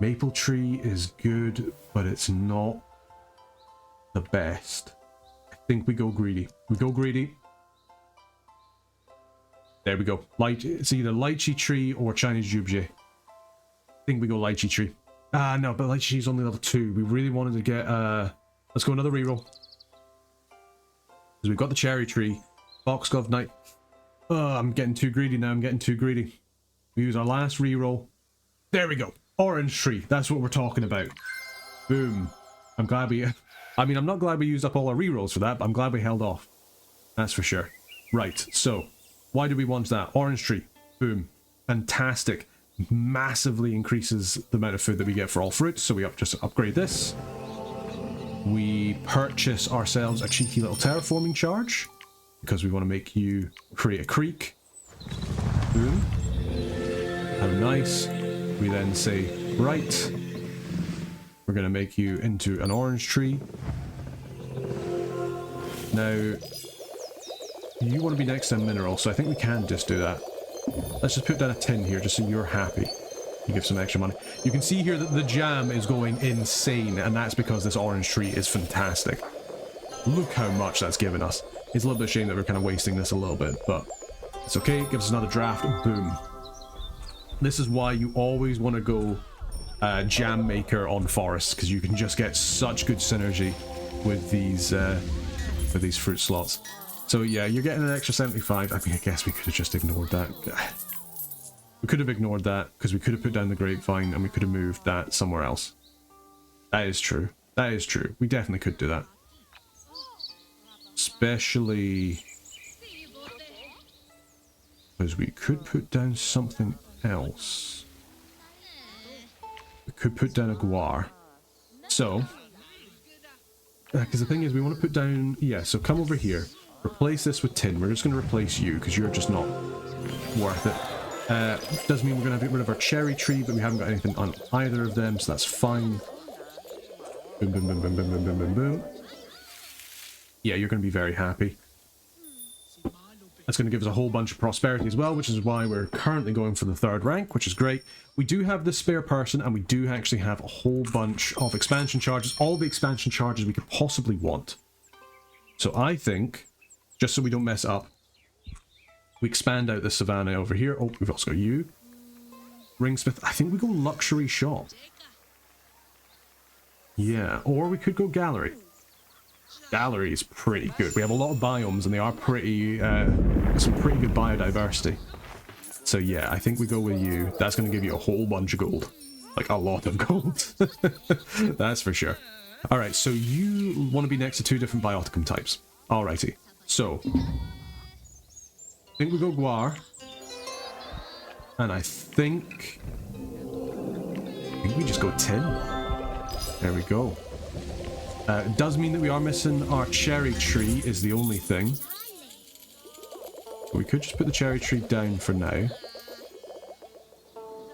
Maple tree is good, but it's not the best. I think we go greedy. We go greedy. There we go. It's either lychee tree or Chinese jubjay. I think we go lychee tree. Ah, no, but lychee is only level 2. We really wanted to get... let's go another reroll. Because we've got the cherry tree. Foxglove Knight. Oh, I'm getting too greedy now. I'm getting too greedy. We use our last reroll. There we go. Orange tree. That's what we're talking about. Boom. I'm glad we... I mean, I'm not glad we used up all our rerolls for that, but I'm glad we held off. That's for sure. Right, so... Why do we want that? Orange tree. Boom. Fantastic. Massively increases the amount of food that we get for all fruits, so we just upgrade this. We purchase ourselves a cheeky little terraforming charge, because we want to make you create a creek. Boom. How nice. We then say, right, we're going to make you into an orange tree. Now, you want to be next to a mineral, so I think we can just do that. Let's just put down a tin here, just so you're happy. You give some extra money. You can see here that the jam is going insane, and that's because this orange tree is fantastic. Look how much that's given us. It's a little bit of a shame that we're kind of wasting this a little bit, but it's okay. It gives us another draft. Boom. This is why you always want to go jam maker on forests, because you can just get such good synergy with these fruit slots. So yeah, you're getting an extra 75. I mean, I guess we could have just ignored that. We could have ignored that, because we could have put down the grapevine and we could have moved that somewhere else. That is true. That is true. We definitely could do that. Especially... because we could put down something else. We could put down a guar. So... because the thing is, we want to put down... yeah, so come over here. Replace this with tin. We're just going to replace you, because you're just not worth it. Does mean we're going to get rid of our cherry tree, but we haven't got anything on either of them, so that's fine. Boom, boom, boom, boom, boom, boom, boom, boom, boom. Yeah, you're going to be very happy. That's going to give us a whole bunch of prosperity as well, which is why we're currently going for the 3rd rank, which is great. We do have the spare person, and we do actually have a whole bunch of expansion charges, all the expansion charges we could possibly want. So I think, just so we don't mess up, we expand out the savannah over here. Oh, we've also got you. Ringsmith. I think we go luxury shop. Yeah, or we could go gallery. Gallery is pretty good. We have a lot of biomes, and they are pretty, some pretty good biodiversity. So yeah, I think we go with you. That's going to give you a whole bunch of gold. Like, a lot of gold. That's for sure. Alright, so you want to be next to 2 different bioticum types. Alrighty. So, I think we go guar. And I think we just go tin. There we go. It does mean that we are missing our cherry tree is the only thing. We could just put the cherry tree down for now.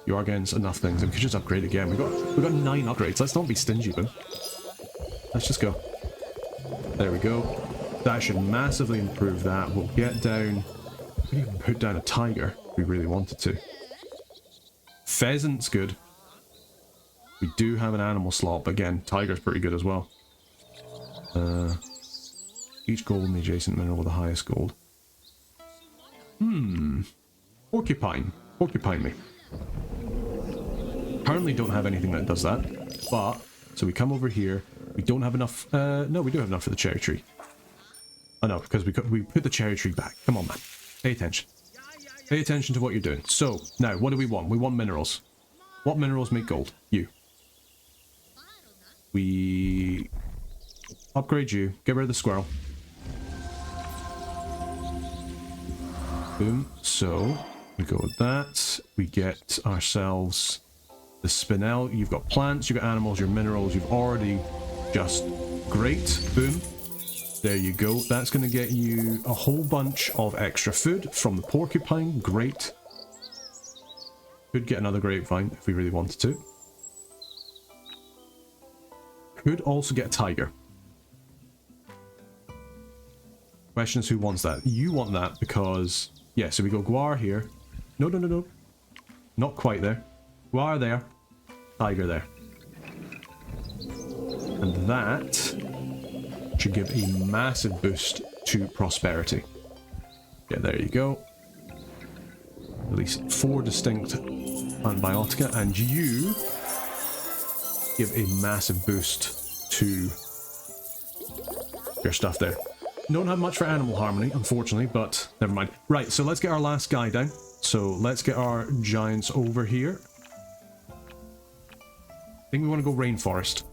You are getting enough things. We could just upgrade again. We've got 9 upgrades. Let's not be stingy, man. Let's just go. There we go. That should massively improve that. We'll get down... we could even put down a tiger if we really wanted to. Pheasant's good. We do have an animal slot, but again, tiger's pretty good as well. Each gold in the adjacent mineral with the highest gold. Porcupine. Porcupine me. Currently don't have anything that does that, but... so we come over here. We don't have enough... no, we do have enough for the cherry tree. Oh no, because we put the cherry tree back. Come on, man. Pay attention. Pay attention to what you're doing. So, now, what do we want? We want minerals. What minerals make gold? You. We... upgrade you. Get rid of the squirrel. Boom. So, we go with that. We get ourselves the spinel. You've got plants, you've got animals, your minerals. You've already just... great. Boom. There you go. That's going to get you a whole bunch of extra food from the porcupine. Great. Could get another grapevine if we really wanted to. Could also get a tiger. Question is, who wants that? You want that because... yeah, so we go guar here. No, no, no, no. Not quite there. Guar there. Tiger there. And that... should give a massive boost to prosperity. Yeah, there you go. At least 4 distinct antibiotica, and you give a massive boost to your stuff there. Don't have much for animal harmony, unfortunately, but never mind. Right, so let's get our last guy down. So let's get our giants over here. I think we want to go rainforest,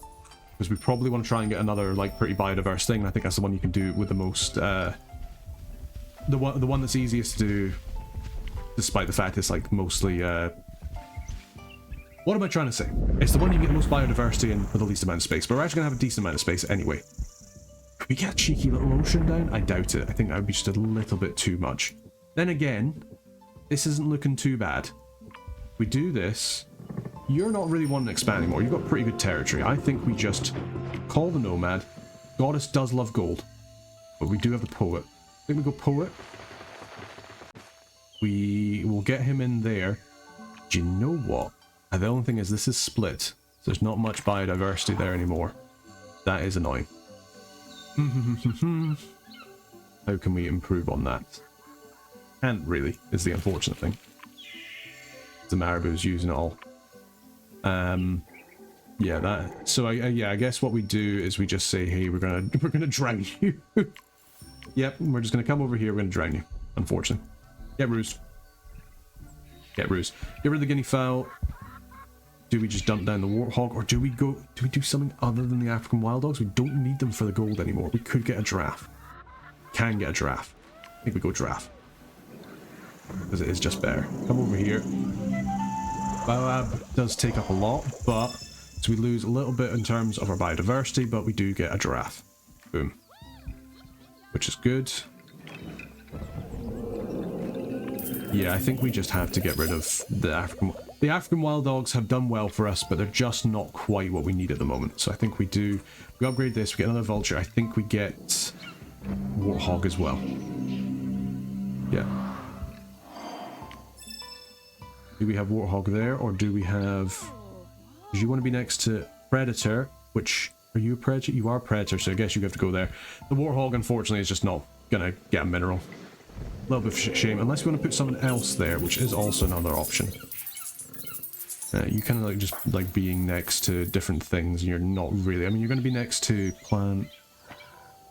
because we probably want to try and get another like pretty biodiverse thing. I think that's the one you can do with the most, the one that's easiest to do, despite the fact it's like mostly. What am I trying to say? It's the one you can get the most biodiversity in with the least amount of space, but we're actually gonna have a decent amount of space anyway. Could we get a cheeky little ocean down? I doubt it. I think that would be just a little bit too much. Then again, this isn't looking too bad. We do this. You're not really wanting to expand anymore. You've got pretty good territory. I think we just call the nomad. Goddess does love gold, but we do have the poet. I think we go poet. We will get him in there. Do you know what? And the only thing is this is split, so there's not much biodiversity there anymore. That is annoying. How can we improve on that? Can't really, is the unfortunate thing. The Marabou's using it all. Yeah, that. So yeah, I guess what we do is we just say, hey, we're gonna drown you. Yep, we're just gonna come over here. We're gonna drown you. Unfortunately. Get Reus. Get Reus. Get rid of the guinea fowl. Do we just dump down the warthog, or do we do something other than the African wild dogs? We don't need them for the gold anymore. We could get a giraffe. Can get a giraffe. I think we go giraffe, because it is just better. Come over here. Baobab does take up a lot, but so we lose a little bit in terms of our biodiversity, but we do get a giraffe. Boom. Which is good. Yeah, I think we just have to get rid of the African... The African wild dogs have done well for us, but they're just not quite what we need at the moment. So I think we do... We upgrade this, we get another vulture. I think we get warthog as well. Yeah. Do we have warthog there, or do we have... Because you want to be next to predator, which... Are you a predator? You are a predator, so I guess you have to go there. The warthog, unfortunately, is just not going to get a mineral. A little bit of shame, unless we want to put something else there, which is also another option. You kind of like just like being next to different things, and you're not really... I mean, you're going to be next to plant...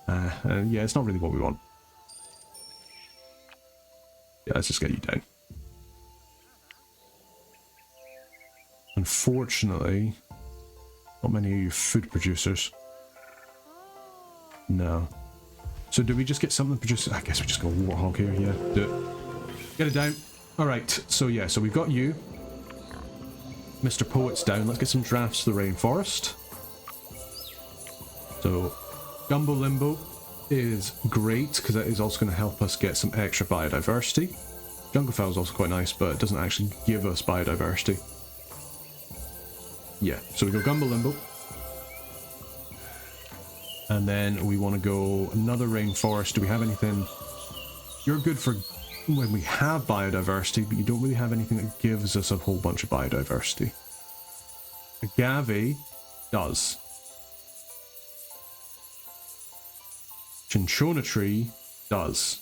yeah, it's not really what we want. Yeah, let's just get you down. Unfortunately, not many of you food producers. No. So do we just get something produced? I guess we just go warthog here, yeah. Do it. Get it down. Alright, so yeah, so we've got you. Mr. Poet's down. Let's get some drafts to the rainforest. So, Gumbo Limbo is great, because that is also going to help us get some extra biodiversity. Jungle Fowl is also quite nice, but it doesn't actually give us biodiversity. Yeah, so we go Gumbo Limbo. And then we want to go another rainforest. Do we have anything? You're good for when we have biodiversity, but you don't really have anything that gives us a whole bunch of biodiversity. Agave does. Cinchona tree does.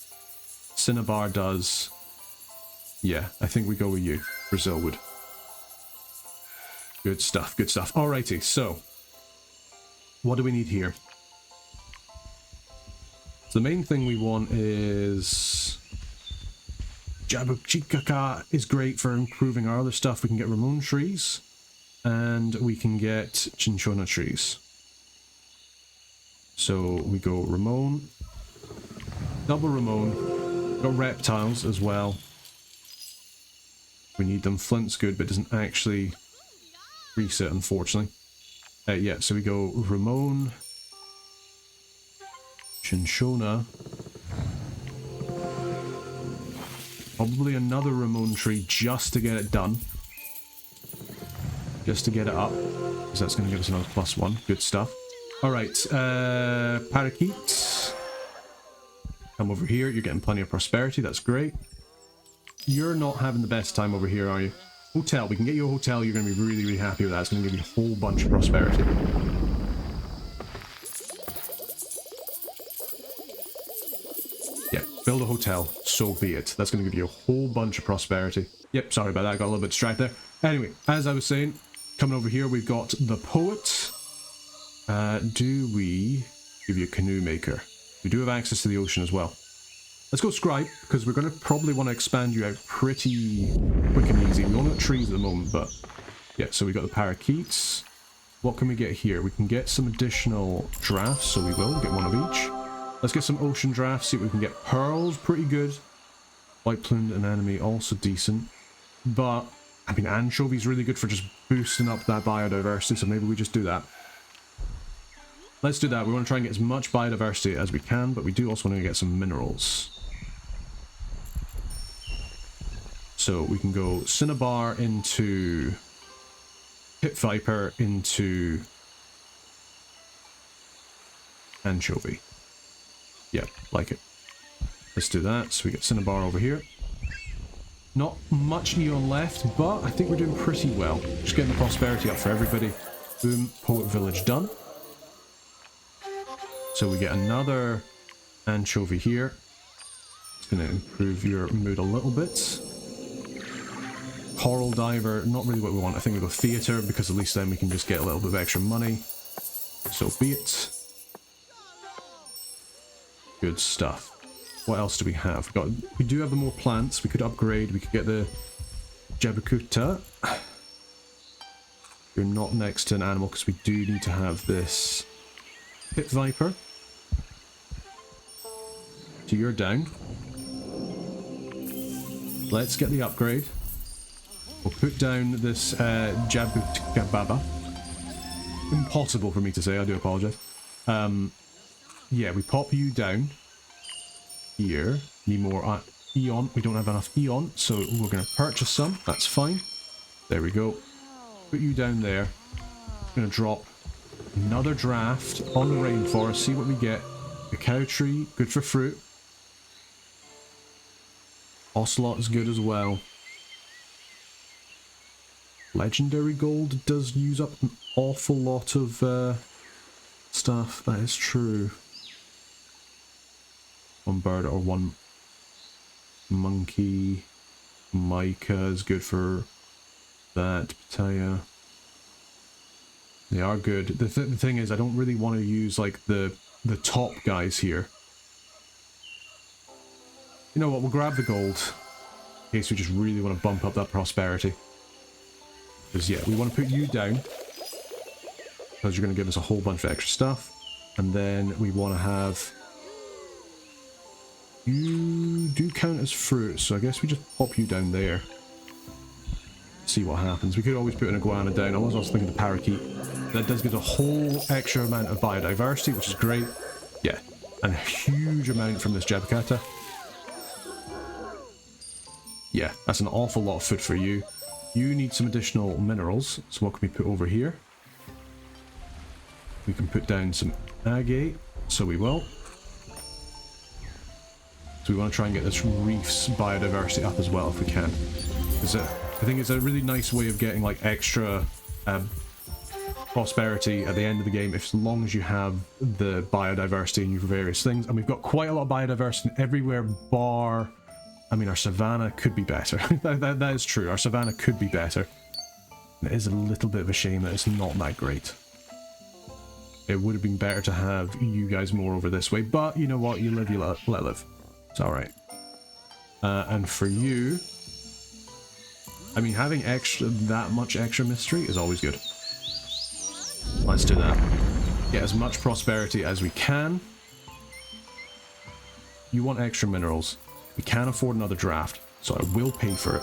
Cinnabar does. Yeah, I think we go with you. Brazil wood. Good stuff, good stuff. Alrighty, so what do we need here? So the main thing we want is... Jabuchikaka is great for improving our other stuff. We can get Ramon trees, and we can get Cinchona trees. So we go Ramon, double Ramon, got reptiles as well. We need them. Flint's good, but doesn't actually reset, unfortunately. Yeah, so we go Ramon, Cinchona, probably another Ramon tree just to get it done. Just to get it up, because that's going to give us another +1. Good stuff. Alright, parakeets. Come over here, you're getting plenty of prosperity, that's great. You're not having the best time over here, are you? Hotel, we can get you a hotel, you're going to be really, really happy with that. It's going to give you a whole bunch of prosperity. Yeah, build a hotel, so be it. That's going to give you a whole bunch of prosperity. Yep, sorry about that, I got a little bit distracted there. Anyway, as I was saying, coming over here, we've got the poet. Do we give you a canoe maker? We do have access to the ocean as well. Let's go scribe, because we're going to probably want to expand you out pretty quick and easy. We only got trees at the moment, but yeah, so we got the parakeets. What can we get here? We can get some additional drafts, so we will get one of each. Let's get some ocean drafts, see what we can get. Pearls, pretty good. White plumed anemone, also decent. But, I mean, anchovies really good for just boosting up that biodiversity, so maybe we just do that. Let's do that. We want to try and get as much biodiversity as we can, but we do also want to get some minerals. So we can go cinnabar into pit viper into anchovy. Yeah, like it. Let's do that. So we get cinnabar over here. Not much neon left, but I think we're doing pretty well. Just getting the prosperity up for everybody. Boom, poet village done. So we get another anchovy here. It's going to improve your mood a little bit. Coral diver, not really what we want. I think we go theatre, because at least then we can just get a little bit of extra money. So be it. Good stuff. What else do we have? We do have the more plants. We could upgrade. We could get the Jabukuta. You're not next to an animal, because we do need to have this pit viper. So you're down. Let's get the upgrade. We'll put down this Jabutkababa. Impossible for me to say, I do apologise. Yeah, we pop you down here. Need more Eon. We don't have enough Eon, so we're going to purchase some. That's fine. There we go. Put you down there. Going to drop another draft on the rainforest. See what we get. Cacao tree, good for fruit. Ocelot is good as well. Legendary gold does use up an awful lot of stuff. That is true. One bird or one monkey. Mica is good for that. Pitaya. They are good. The thing is, I don't really want to use like the top guys here. You know what? We'll grab the gold in case we just really want to bump up that prosperity. Because yeah, we want to put you down because you're going to give us a whole bunch of extra stuff, and then we want to have you do count as fruit, so I guess we just pop you down there. See what happens. We could always put an iguana down. I was also thinking the parakeet. That does give a whole extra amount of biodiversity, which is great. Yeah, and a huge amount from this Jabakata. Yeah, that's an awful lot of food for you. You need some additional minerals, so what can we put over here? We can put down some agate, so we will. So we want to try and get this reef's biodiversity up as well if we can. I think it's a really nice way of getting like extra prosperity at the end of the game, as long as you have the biodiversity in your various things. And we've got quite a lot of biodiversity everywhere bar... I mean, our savannah could be better. that is true. Our savannah could be better. It is a little bit of a shame that it's not that great. It would have been better to have you guys more over this way, but you know what? You live, you let live. It's alright. And for you... I mean, having that much extra mystery is always good. Let's do that. Get as much prosperity as we can. You want extra minerals. We can't afford another draft, so I will pay for it.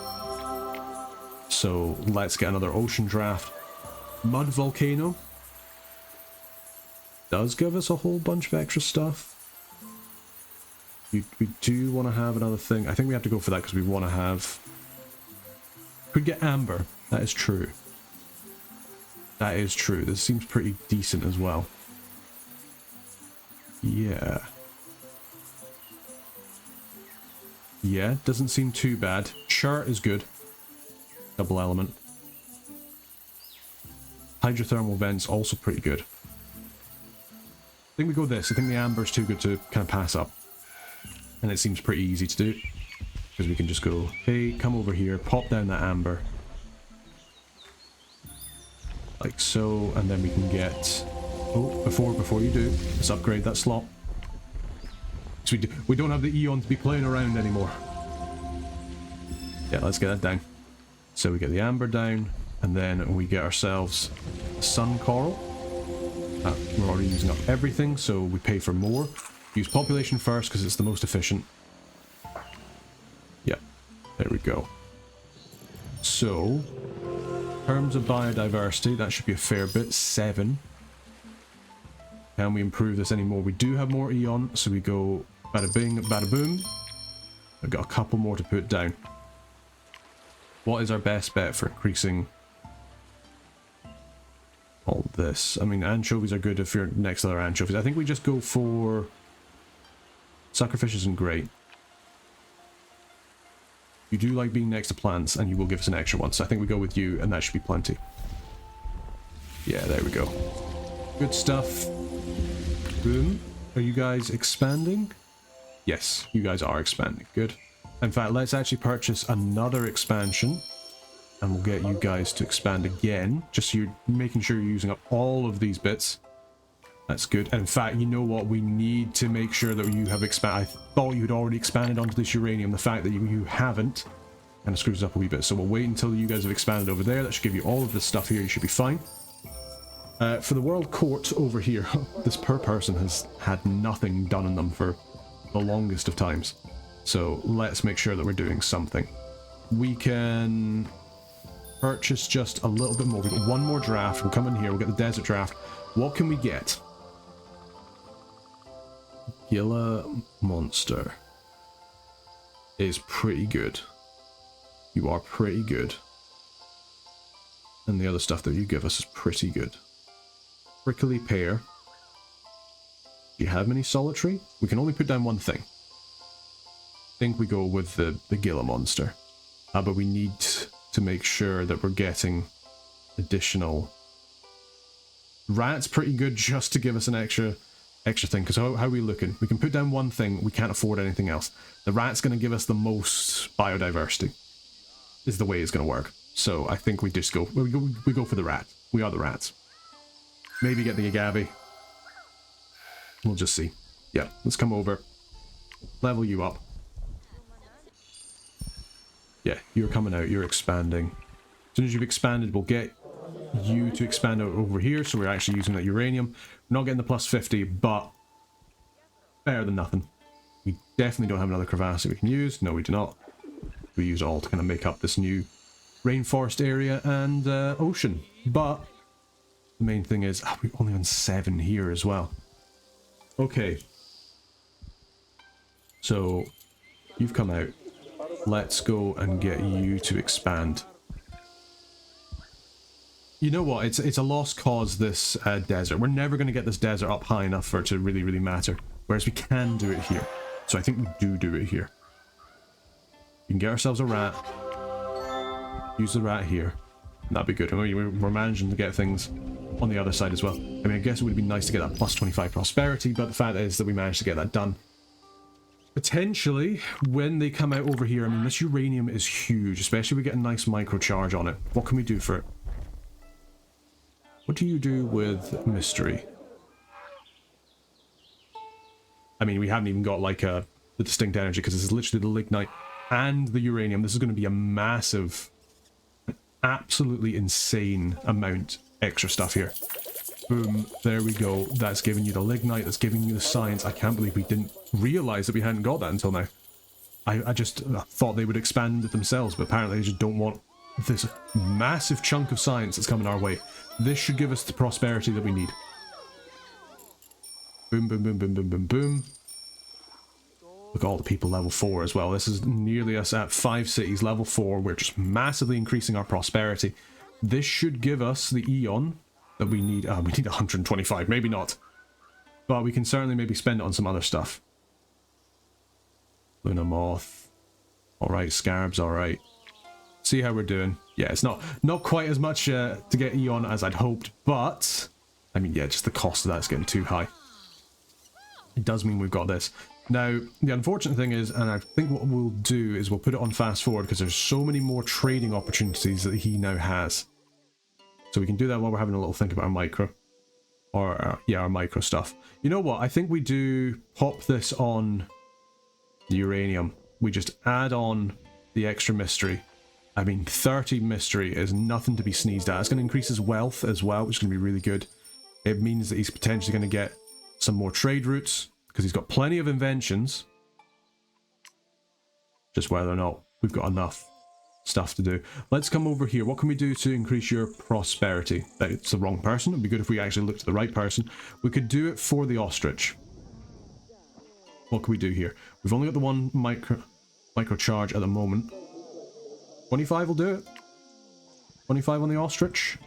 So let's get another ocean draft. Mud volcano does give us a whole bunch of extra stuff. We do want to have another thing. I think we have to go for that because we want to have... Could get amber. That is true. That is true. This seems pretty decent as well. Yeah. Yeah, doesn't seem too bad. Chart is good. Double element. Hydrothermal vents also pretty good. I think we go this. I think the amber is too good to kind of pass up. And it seems pretty easy to do. Because we can just go, hey, come over here, pop down that amber. Like so, and then we can get... Oh, before you do, let's upgrade that slot. So we don't have the Eon to be playing around anymore. Yeah, let's get that down. So we get the amber down, and then we get ourselves sun coral. We're already using up everything, so we pay for more. Use population first because it's the most efficient. Yeah, there we go. So, in terms of biodiversity, that should be a fair bit. 7. Can we improve this anymore? We do have more Eon, so we go bada bing, bada boom. I've got a couple more to put down. What is our best bet for increasing all this? I mean, anchovies are good if you're next to other anchovies. I think we just go for suckerfish isn't great. You do like being next to plants, and you will give us an extra one. So I think we go with you, and that should be plenty. Yeah, there we go. Good stuff. Boom. Are you guys expanding? Yes, you guys are expanding. Good. In fact, let's actually purchase another expansion, and we'll get you guys to expand again, just so you're making sure you're using up all of these bits. That's good. And in fact, you know what? We need to make sure that you have expanded. I thought you had already expanded onto this uranium. The fact that you haven't kind of screws up a wee bit. So we'll wait until you guys have expanded over there. That should give you all of this stuff here. You should be fine. For the World Court over here, this per person has had nothing done in them for the longest of times. So let's make sure that we're doing something. We can purchase just a little bit more. We've got one more draft. We'll come in here. We'll get the desert draft. What can we get? Gila monster is pretty good. You are pretty good. And the other stuff that you give us is pretty good. Prickly pear. Do you have any solitary? We can only put down one thing. I think we go with the Gila monster. But we need to make sure that we're getting additional... Rat's pretty good just to give us an extra thing, because how are we looking? We can put down one thing, we can't afford anything else. The rat's going to give us the most biodiversity, is the way it's going to work. So I think we just go for the rat. We are the rats. Maybe get the agave. We'll just see. Yeah, let's come over. Level you up. Yeah, you're coming out, you're expanding. As soon as you've expanded, we'll get you to expand out over here, so we're actually using that uranium. We're not getting the plus 50, but better than nothing. We definitely don't have another crevasse that we can use. No, we do not. We use it all to kind of make up this new rainforest area and ocean. But the main thing is, we're only on 7 here as well. Okay. So, you've come out. Let's go and get you to expand. You know what? It's a lost cause, this desert. We're never going to get this desert up high enough for it to really, really matter. Whereas we can do it here. So I think we do it here. We can get ourselves a rat. Use the rat here. That'd be good. I mean, we're managing to get things on the other side as well. I mean, I guess it would be nice to get that plus 25 prosperity, but the fact is that we managed to get that done. Potentially, when they come out over here, I mean, this uranium is huge, especially if we get a nice microcharge on it. What can we do for it? What do you do with mystery? I mean, we haven't even got like the distinct energy, because this is literally the lignite and the uranium. This is going to be a massive, absolutely insane amount extra stuff here. Boom, there we go. That's giving you the lignite, that's giving you the science. I can't believe we didn't realize that we hadn't got that until now. I just thought they would expand it themselves, but apparently they just don't want this massive chunk of science that's coming our way. This should give us the prosperity that we need. Boom, boom, boom, boom, boom, boom, boom. Look at all the people level 4 as well. This is nearly us at 5 cities, level 4. We're just massively increasing our prosperity. This should give us the Eon that we need. We need 125, maybe not. But we can certainly maybe spend it on some other stuff. Luna Moth. Alright, Scarabs, alright. See how we're doing. Yeah, it's not quite as much to get Eon as I'd hoped, but... I mean, yeah, just the cost of that's getting too high. It does mean we've got this. Now, the unfortunate thing is, and I think what we'll do is we'll put it on fast forward, because there's so many more trading opportunities that he now has. So we can do that while we're having a little think about our micro. Or, yeah, our micro stuff. You know what? I think we do pop this on uranium. We just add on the extra mystery. I mean, 30 mystery is nothing to be sneezed at. It's going to increase his wealth as well, which is going to be really good. It means that he's potentially going to get some more trade routes, because he's got plenty of inventions. Just whether or not we've got enough stuff to do. Let's come over here. What can we do to increase your prosperity? It's the wrong person. It'd be good if we actually looked at the right person. We could do it for the ostrich. What can we do here? We've only got the one micro charge at the moment. 25 will do it. 25 on the ostrich.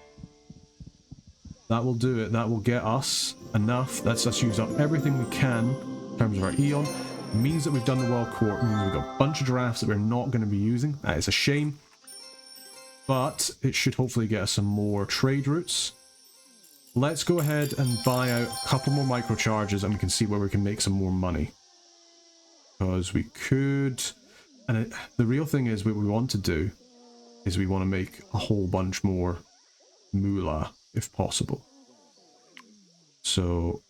That will do it. That will get us enough. Let's just use up everything we can in terms of our Eon. It means that we've done the World Court. It means we've got a bunch of giraffes that we're not going to be using. That is a shame. But it should hopefully get us some more trade routes. Let's go ahead and buy out a couple more microcharges and we can see where we can make some more money. Because we could... And the real thing is what we want to do is we want to make a whole bunch more moolah, if possible. So...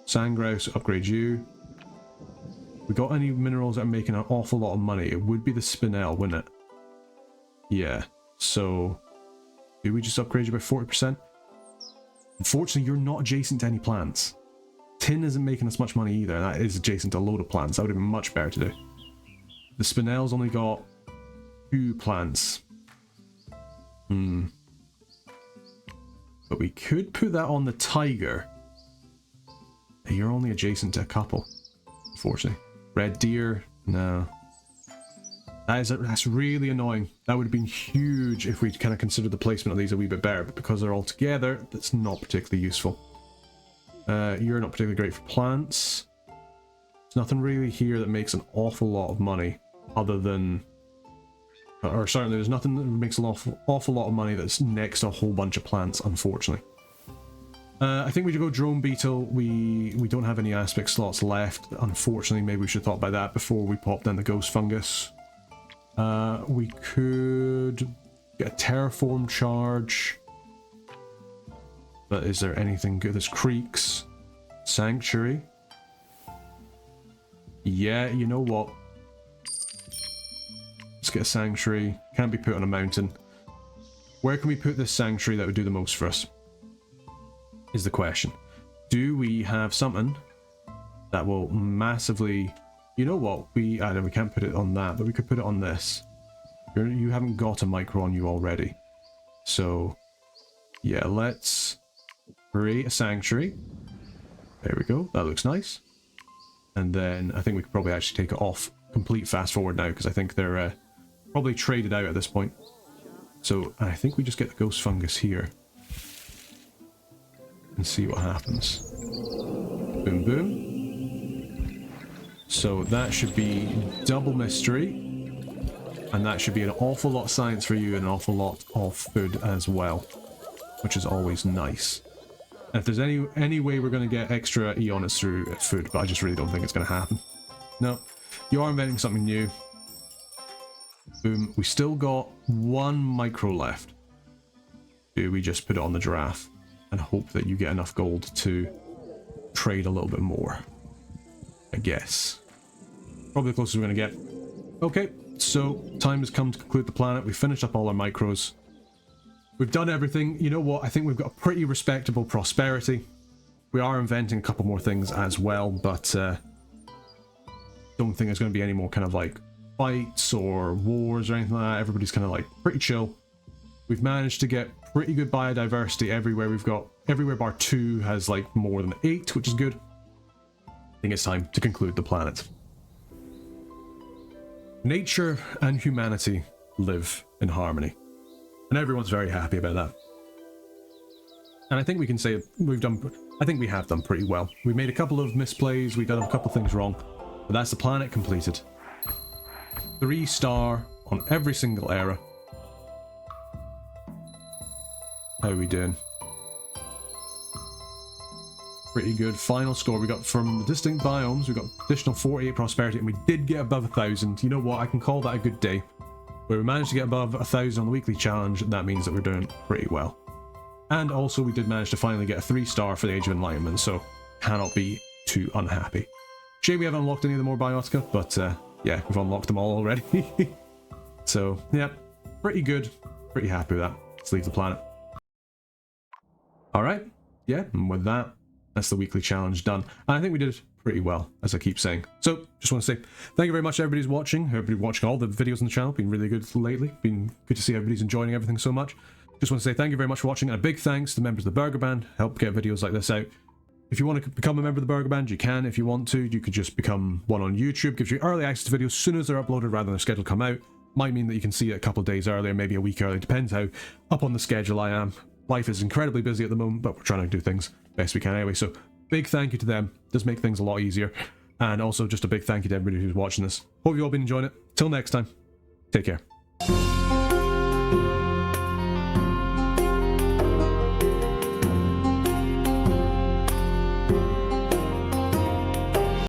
Sandgrouse, upgrade you. We got any minerals that are making an awful lot of money? It would be the spinel, wouldn't it? Yeah. So, do we just upgrade you by 40%? Unfortunately, you're not adjacent to any plants. Tin isn't making us much money either. That is adjacent to a load of plants. That would have been much better to do. The spinel's only got 2 plants. But we could put that on the tiger. You're only adjacent to a couple, unfortunately. Red deer, no. That's really annoying. That would have been huge if we'd kind of considered the placement of these a wee bit better, but because they're all together, that's not particularly useful. You're not particularly great for plants. There's nothing really here that makes an awful lot of money, other than... Or certainly there's nothing that makes an awful lot of money that's next to a whole bunch of plants, unfortunately. I think we should go drone beetle. We don't have any aspect slots left. Unfortunately, maybe we should have thought about that before we popped in the ghost fungus. We could get a terraform charge. But is there anything good? There's creeks. Sanctuary. Yeah, you know what? Let's get a sanctuary. Can't be put on a mountain. Where can we put this sanctuary that would do the most for us? Is the question. Do we have something that will massively... You know what? We can't put it on that, but we could put it on this. You haven't got a micro on you already. So, yeah, let's create a sanctuary. There we go. That looks nice. And then I think we could probably actually take it off complete fast forward now, because I think they're probably traded out at this point. So I think we just get the ghost fungus here. And see what happens. Boom, boom. So that should be double mystery. And that should be an awful lot of science for you and an awful lot of food as well. Which is always nice. And if there's any way we're going to get extra Eon, it's through food. But I just really don't think it's going to happen. No. You are inventing something new. Boom. We still got 1 micro left. Do we just put it on the giraffe? And hope that you get enough gold to trade a little bit more. I guess. Probably the closest we're going to get. Okay, so time has come to conclude the planet. We've finished up all our micros. We've done everything. You know what? I think we've got a pretty respectable prosperity. We are inventing a couple more things as well, but don't think there's going to be any more kind of like fights or wars or anything like that. Everybody's kind of like pretty chill. We've managed to get pretty good biodiversity everywhere. We've got everywhere bar 2 has like more than 8, which is good. I think it's time to conclude the planet. Nature and humanity live in harmony, and everyone's very happy about that. And I think we can say I think we have done pretty well. We made a couple of misplays, we've done a couple of things wrong, but that's the planet completed. 3-star on every single era. How are we doing? Pretty good. Final score we got from the distinct biomes. We got additional 48 prosperity, and we did get above 1,000. You know what? I can call that a good day. Where we managed to get above 1,000 on the weekly challenge. That means that we're doing pretty well. And also, we did manage to finally get a 3-star for the Age of Enlightenment, so cannot be too unhappy. Shame we haven't unlocked any of the more biotica, but yeah, we've unlocked them all already. So, yeah, pretty good. Pretty happy with that. Let's leave the planet. Alright, yeah, and with that, that's the weekly challenge done. And I think we did pretty well, as I keep saying. So, just want to say thank you very much to everybody who's watching. Everybody watching all the videos on the channel. Been really good lately. Been good to see everybody's enjoying everything so much. Just want to say thank you very much for watching, and a big thanks to the members of the Burger Band. Help get videos like this out. If you want to become a member of the Burger Band, you can. If you want to, you could just become one on YouTube. Gives you early access to videos as soon as they're uploaded rather than they're scheduled to come out. Might mean that you can see it a couple of days earlier, maybe a week early. Depends how up on the schedule I am. Life is incredibly busy at the moment, but we're trying to do things best we can anyway. So big thank you to them. Does make things a lot easier. And also just a big thank you to everybody who's watching this. Hope you've all been enjoying it. Till next time, take care.